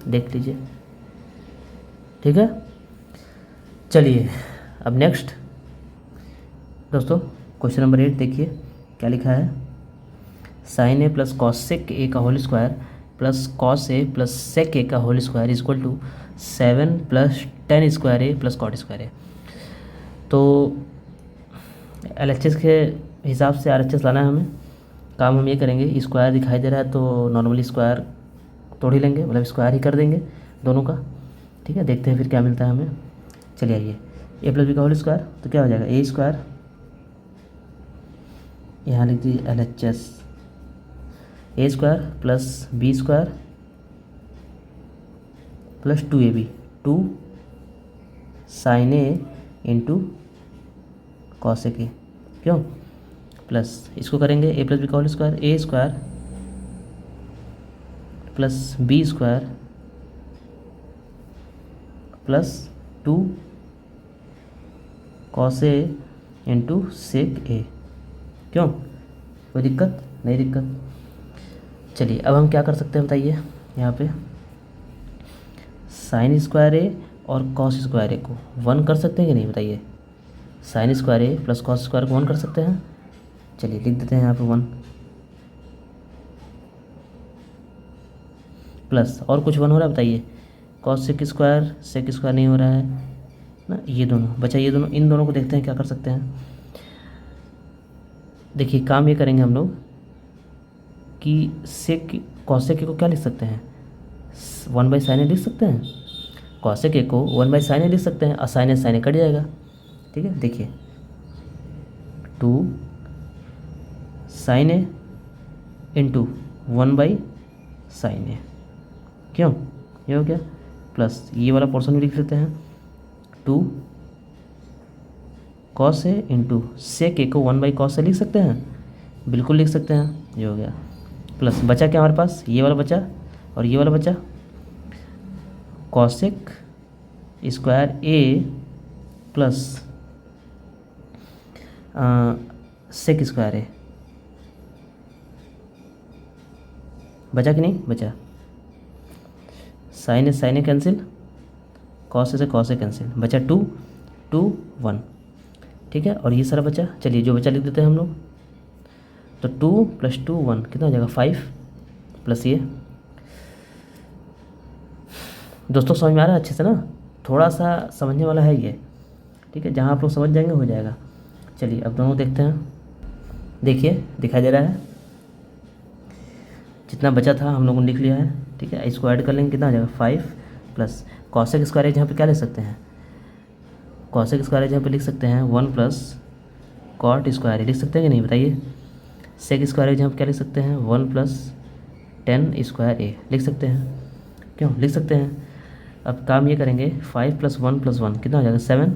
देख लीजिए, ठीक है। चलिए अब नेक्स्ट दोस्तों क्वेश्चन नंबर 8 देखिए क्या लिखा है, sine A plus cosec A का whole square plus cos A plus sec A का whole square is equal to 7 plus tan square A plus cot square A. तो LHS के हिसाब से RHS लाना है हमें। काम हम ये करेंगे, स्क्वायर दिखाई दे रहा है तो नॉर्मली स्क्वायर तोड़ ही लेंगे, मतलब स्क्वायर ही कर देंगे दोनों का, ठीक है। देखते हैं फिर क्या मिलता है हमें। चलिए आइए, ए प्लस बी का होल स्क्वायर तो क्या हो जाएगा, ए स्क्वायर, यहाँ लिख दीजिए LHS, A square plus B square plus 2ab, 2 sine A into cos A के, क्यों, प्लस इसको करेंगे ए प्लस बी का whole square, A square plus B square plus 2 cos A into sec A. क्यों, कोई दिक्कत नहीं? दिक्कत। चलिए अब हम क्या कर सकते हैं बताइए, यहाँ पे साइन स्क्वायर ए और कॉस स्क्वायर ए को 1 कर सकते हैं कि नहीं बताइए? Sign square A plus cos square को 1 कर सकते हैं। चलिए लिख देते हैं यहाँ पे 1 प्लस और कुछ 1 हो रहा है बताइए? कॉस सेक स्क्वायर नहीं हो रहा है ना, ये दोनों बचा, ये दोनों, इन दोनों को देखते हैं क्या कर सकते हैं। देखिए काम ये करेंगे हम लोग कि सेक कॉस सेक को क्या लिख सकते हैं, 1/sin a लिख सकते हैं। कॉस सेक को 1/sin a लिख सकते हैं, और साइन ए कट जाएगा। ठीक है, देखिए 2 sin a into 1/sin a। क्यों, ये हो गया। प्लस ये वाला पोर्शन भी लिख सकते हैं, 2 cos a इंटू सेक ए को 1/cos a लिख सकते हैं, बिल्कुल लिख सकते हैं, ये हो गया। प्लस बचा क्या हमारे पास, ये वाला बचा और ये वाला बचा, cosec square A plus sec square ए। बचा कि नहीं बचा? Sign A cancel, cos A से कॉस ए कैंसिल, बचा 2 2 1। ठीक है, और ये सारा बचा। चलिए जो बचा लिख देते हैं हम लोग, तो 2 + 2 1 कितना हो जाएगा 5 प्लस ये। दोस्तों समझ में आ रहा है अच्छे से ना? थोड़ा सा समझने वाला है ये। ठीक है, जहाँ आप लोग समझ जाएंगे हो जाएगा। चलिए अब दोनों देखते हैं। देखिए दिखाई दे रहा है, जितना बचा था हम लोगों ने लिख लिया है। ठीक है, इसको ऐड कर लेंगे, कितना हो जाएगा 5 प्लस कॉसेक स्क्वायर जहाँ पे क्या लिख सकते हैं, कॉसेक स्क्वायर जहाँ पे लिख सकते हैं 1 प्लस कॉट स्क्वायर लिख सकते हैं कि नहीं बताइए? सेक स्क्वायर जहाँ पे क्या लिख सकते हैं 1 प्लस टेन स्क्वायर ए लिख सकते हैं। क्यों लिख सकते हैं? अब काम ये करेंगे 5 + 1 + 1 कितना हो जाएगा 7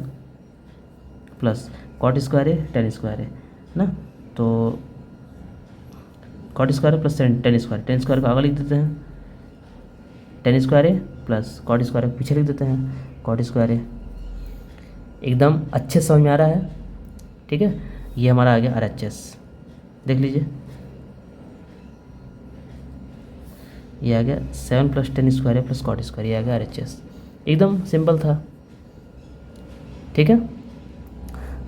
प्लस cot square A tan square है ना, तो cot square plus tan square को आगे लिख देते हैं, tan square A plus cot square को पीछे लिख देते हैं, कॉट स्क्वायर ए। एकदम अच्छे से समझ में आ रहा है? ठीक है, ये हमारा आ गया RHS। देख लीजिए, ये आ गया 7 + 10 square A plus cot square, ये आ गया RHS। एकदम सिंपल था। ठीक है,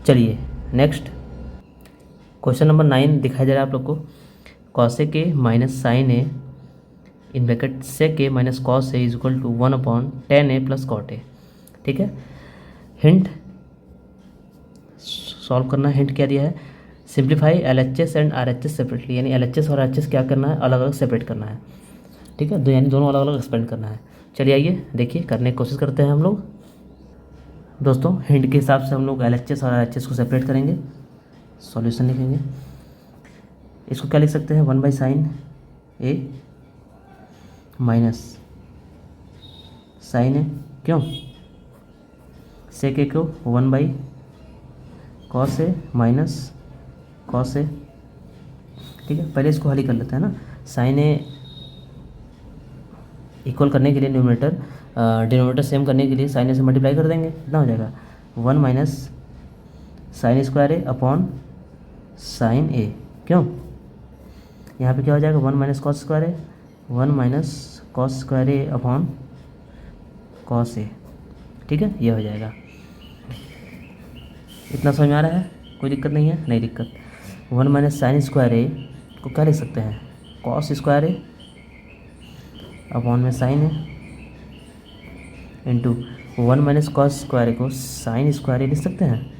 चलिए नेक्स्ट क्वेश्चन नंबर 9 दिखाई दे रहा है आप लोग को। Cosec A minus sine A in bracket sec A minus cos A is equal to 1/tan a plus cot A. ठीक है, हिंट सॉल्व करना है। हिंट क्या दिया है, simplify LHS and RHS separately, यानी LHS और RHS क्या करना है, अलग अलग सेपरेट करना है। ठीक है, यानी दोनों अलग अलग एक्सपेंड करना है। चलिए आइए देखिए, करने की कोशिश करते हैं हम लोग। दोस्तों हिंट के हिसाब से हम लोग LHS और RHS को सेपरेट करेंगे, सॉल्यूशन लिखेंगे। इसको क्या लिख सकते हैं 1/sin a माइनस साइन ए, क्यों, सेक ए को 1/cos a minus cos a। ठीक है, पहले इसको हल ही कर लेते हैं ना। साइन ए इक्वल करने के लिए न्यूमरेटर डिनोमिनेटर सेम करने के लिए साइन ए से मल्टीप्लाई कर देंगे, कितना हो जाएगा 1 minus sign square A upon sine ए। क्यों, यहाँ पे क्या हो जाएगा 1 minus cos square A, 1 minus cos square A upon cos ए। ठीक है, ये हो जाएगा। इतना समझ में आ रहा है? कोई दिक्कत नहीं है? नहीं दिक्कत। 1 माइनस साइन स्क्वायर ए को क्या लिख सकते हैं, कॉस स्क्वायर ए अपॉन में sign A into 1 minus cos square A को साइन स्क्वायर ए लिख सकते हैं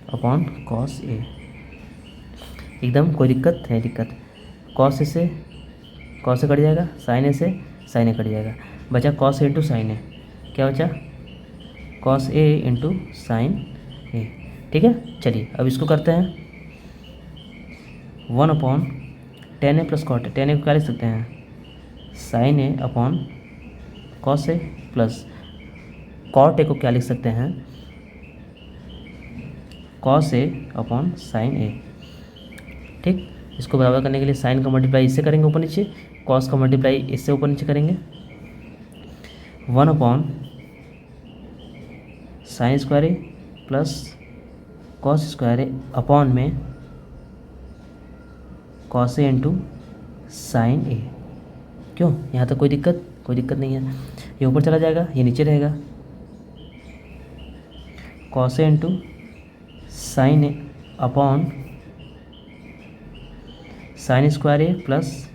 अपॉन कॉस ए। एकदम कोई दिक्कत नहीं दिक्कत। कॉस से कट जाएगा, साइन ए से साइन ए कट जाएगा, बचा cos A into sine A. क्या बचा, cos A into sine A. ठीक है, चलिए अब इसको करते हैं 1/tan a plus cot A. tan a को क्या लिख सकते हैं, sine A upon cos A plus cot A को क्या लिख सकते हैं, cos A upon sine A. ठीक, इसको बराबर करने के लिए साइन का मल्टीप्लाई इससे करेंगे ऊपर नीचे, कॉस का मल्टीप्लाई इससे ऊपर नीचे करेंगे, 1 upon sine square A plus cos square A upon में कॉस ए इंटू साइन ए। क्यों, यहाँ तक कोई दिक्कत नहीं है। ये ऊपर चला जाएगा, ये नीचे रहेगा, cos A into sine A upon sine square A plus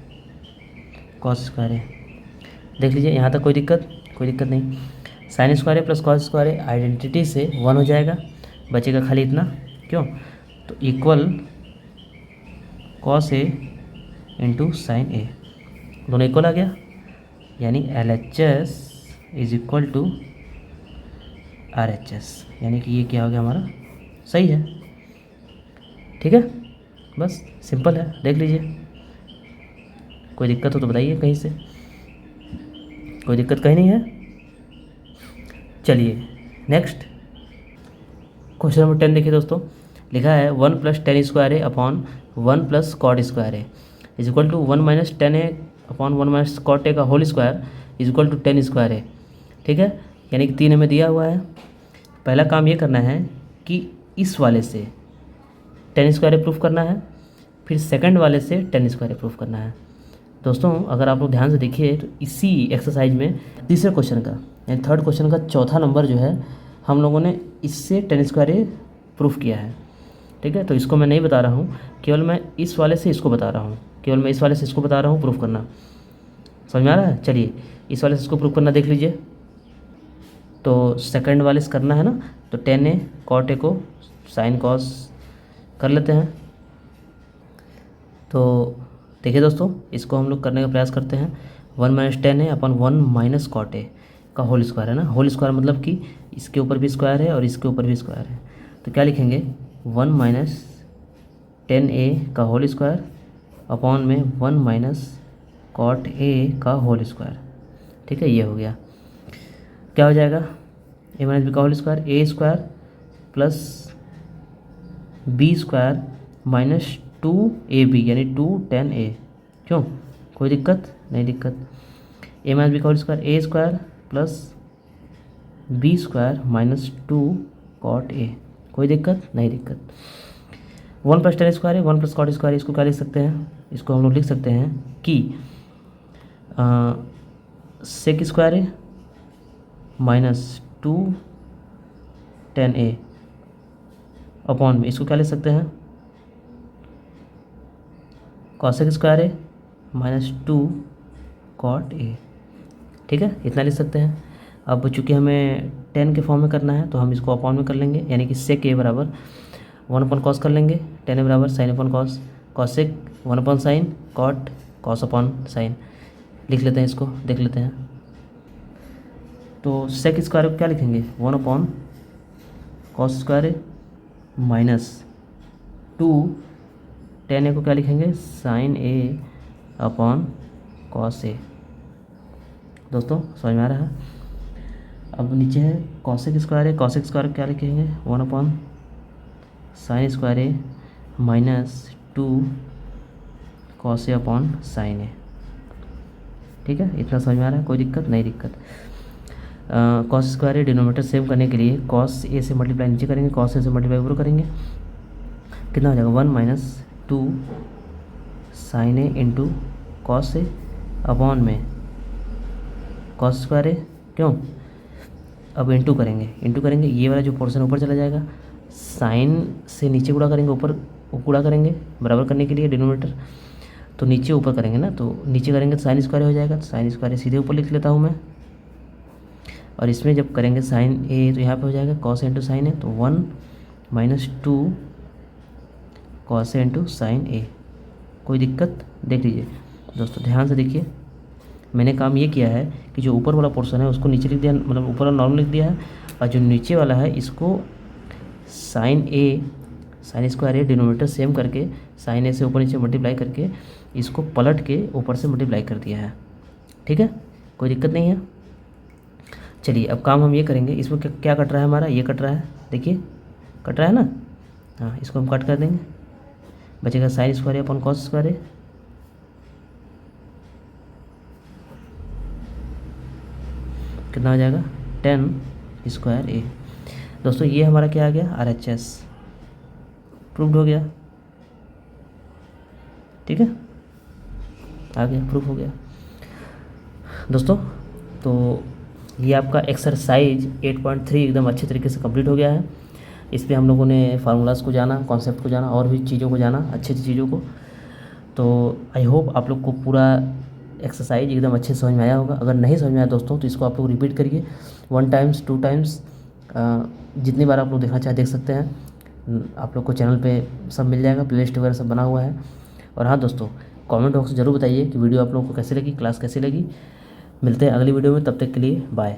cos square A. देख लीजिए, यहाँ तक कोई दिक्कत नहीं। Sine square A plus cos square A identity से 1 हो जाएगा, बचेगा खाली इतना। क्यों, तो equal cos A into sine A, दोनों इक्वल आ गया, यानी LHS is equal to RHS, यानी कि ये क्या हो गया हमारा, सही है। ठीक है, बस सिंपल है, देख लीजिए। कोई दिक्कत हो तो बताइए कहीं से, कोई दिक्कत कहीं नहीं है। चलिए नेक्स्ट क्वेश्चन नंबर 10 देखिए दोस्तों, लिखा है 1 plus tan square A upon 1 plus cot square A is equal to 1 minus tan A upon 1 minus cot A का whole square is equal to 10 square A. ठीक है, यानी कि 3 हमें दिया हुआ है। पहला काम ये करना है कि इस वाले से 10 स्क्वायर ए प्रूफ करना है, फिर सेकंड वाले से 10 स्क्वायर ए प्रूफ करना है। दोस्तों अगर आप लोग ध्यान से देखिए तो इसी एक्सरसाइज में तीसरे क्वेश्चन का यानी थर्ड क्वेश्चन का चौथा नंबर जो है हम लोगों ने इससे 10 स्क्वायर ए प्रूफ किया है। ठीक है, तो इसको मैं नहीं बता रहा हूँ, केवल मैं इस वाले से इसको बता रहा हूँ, प्रूफ करना। समझ में आ रहा है? चलिए इस वाले से इसको प्रूफ करना देख लीजिए। तो सेकंड वाले से करना है ना, तो 10 ए कॉट ए को साइन कॉस कर लेते हैं। तो देखिए दोस्तों, इसको हम लोग करने का प्रयास करते हैं। 1 minus tan A upon 1 minus cot A का होल स्क्वायर है ना, होल स्क्वायर मतलब कि इसके ऊपर भी स्क्वायर है और इसके ऊपर भी स्क्वायर है। तो क्या लिखेंगे, 1 माइनस टेन ए का होल स्क्वायर अपॉन में 1 माइनस कॉट ए का होल स्क्वायर। ठीक है, ये हो गया। क्या हो जाएगा, ए माइनस बी का whole square, A square plus B square minus 2ab यानी 210a। क्यों, कोई दिक्कत नहीं, ए माइनस बी का whole square, A square plus B square minus 2 cot A, कोई दिक्कत नहीं। 1 प्लस टेन स्क्वायर है, 1 प्लस कॉट स्क्वायर, इसको क्या लिख सकते हैं, इसको हम लोग लिख सकते हैं कि सेक स्क्वायर है माइनस 210a अपॉन में इसको क्या लिख सकते हैं, कॉसेक स्क्वायर है माइनस 2 कॉट ए। ठीक है, इतना लिख सकते हैं। अब चूँकि हमें 10 के फॉर्म में करना है तो हम इसको अपॉन में कर लेंगे, यानी कि सेक ए बराबर 1 अपॉन कॉस कर लेंगे, 10 ए बराबर sine upon cos, cosec 1 upon sine, cot cos upon sine. लिख लेते हैं इसको, देख लेते हैं। तो सेक स्क्वायर को क्या लिखेंगे, 1 अपॉन कॉस स्क्वायर माइनस 2 10 ए को क्या लिखेंगे, साइन ए अपॉन कॉस ए। दोस्तों समझ में आ रहा है? अब नीचे है कॉसेक स्क्वायर है, कॉसेक स्क्वायर क्या लिखेंगे, 1 upon sine square A minus 2 cos A upon sine A. ठीक है, इतना समझ में आ रहा है, कोई दिक्कत नहीं। कॉस स्क्वायर ए डिनोमिनेटर सेव करने के लिए कॉस ए से मल्टीप्लाई नीचे करेंगे, कॉस ए से मल्टीप्लाई ऊपर करेंगे, कितना हो जाएगा, 1 minus 2 sine A into cos A upon में कॉस स्क्वायर ए। क्यों, अब इंटू करेंगे, ये वाला जो पोर्शन ऊपर चला जाएगा, साइन से नीचे गुणा करेंगे, ऊपर गुणा करेंगे बराबर करने के लिए डिनोमिनेटर, तो नीचे ऊपर करेंगे ना, तो नीचे करेंगे तो साइन स्क्वायर हो जाएगा, तो साइन स्क्वायर सीधे ऊपर लिख लेता हूँ मैं। और इसमें जब करेंगे साइन ए तो यहाँ पे हो जाएगा कॉस इंटू साइन ए, तो 1 minus 2 cos A into sine ए। कोई दिक्कत, देख लीजिए दोस्तों ध्यान से देखिए। मैंने काम ये किया है कि जो ऊपर वाला पोर्शन है उसको नीचे लिख दिया, मतलब ऊपर वाला नॉर्मल लिख दिया है, और जो नीचे वाला है इसको साइन ए, साइन स्क्वायर ए डिनोमिनेटर सेम करके साइन ए से ऊपर नीचे मल्टीप्लाई करके इसको पलट के ऊपर से मल्टीप्लाई कर दिया है। ठीक है, कोई दिक्कत नहीं है। चलिए अब काम हम ये करेंगे, इसमें क्या कट रहा है हमारा, ये कट रहा है, देखिए कट रहा है ना, हाँ इसको हम कट कर देंगे, बचेगा sign square A upon cos square ए। कितना हो जाएगा 10 स्क्वायर ए। दोस्तों ये हमारा क्या आ गया RHS, प्रूव्ड हो गया। ठीक है, आ गया, प्रूफ हो गया दोस्तों। तो ये आपका एक्सरसाइज 8.3 एकदम अच्छे तरीके से कंप्लीट हो गया है। इस पे हम लोगों ने फार्मूलाज को जाना, कॉन्सेप्ट को जाना और भी चीज़ों को जाना, अच्छी अच्छी चीज़ों को। तो आई होप आप लोग को पूरा एक्सरसाइज एकदम अच्छे से समझ में आया होगा। अगर नहीं समझ में आया दोस्तों तो इसको आप लोग रिपीट करिए 1 टाइम्स 2 टाइम्स, जितनी बार आप लोग देखना चाहे देख सकते हैं। आप लोग को चैनल पे सब मिल जाएगा, प्लेलिस्ट वगैरह सब बना हुआ है। और हाँ दोस्तों, कमेंट बॉक्स में ज़रूर बताइए कि वीडियो आप लोगों को कैसी लगी, क्लास कैसी लगी। मिलते हैं अगली वीडियो में, तब तक के लिए बाय।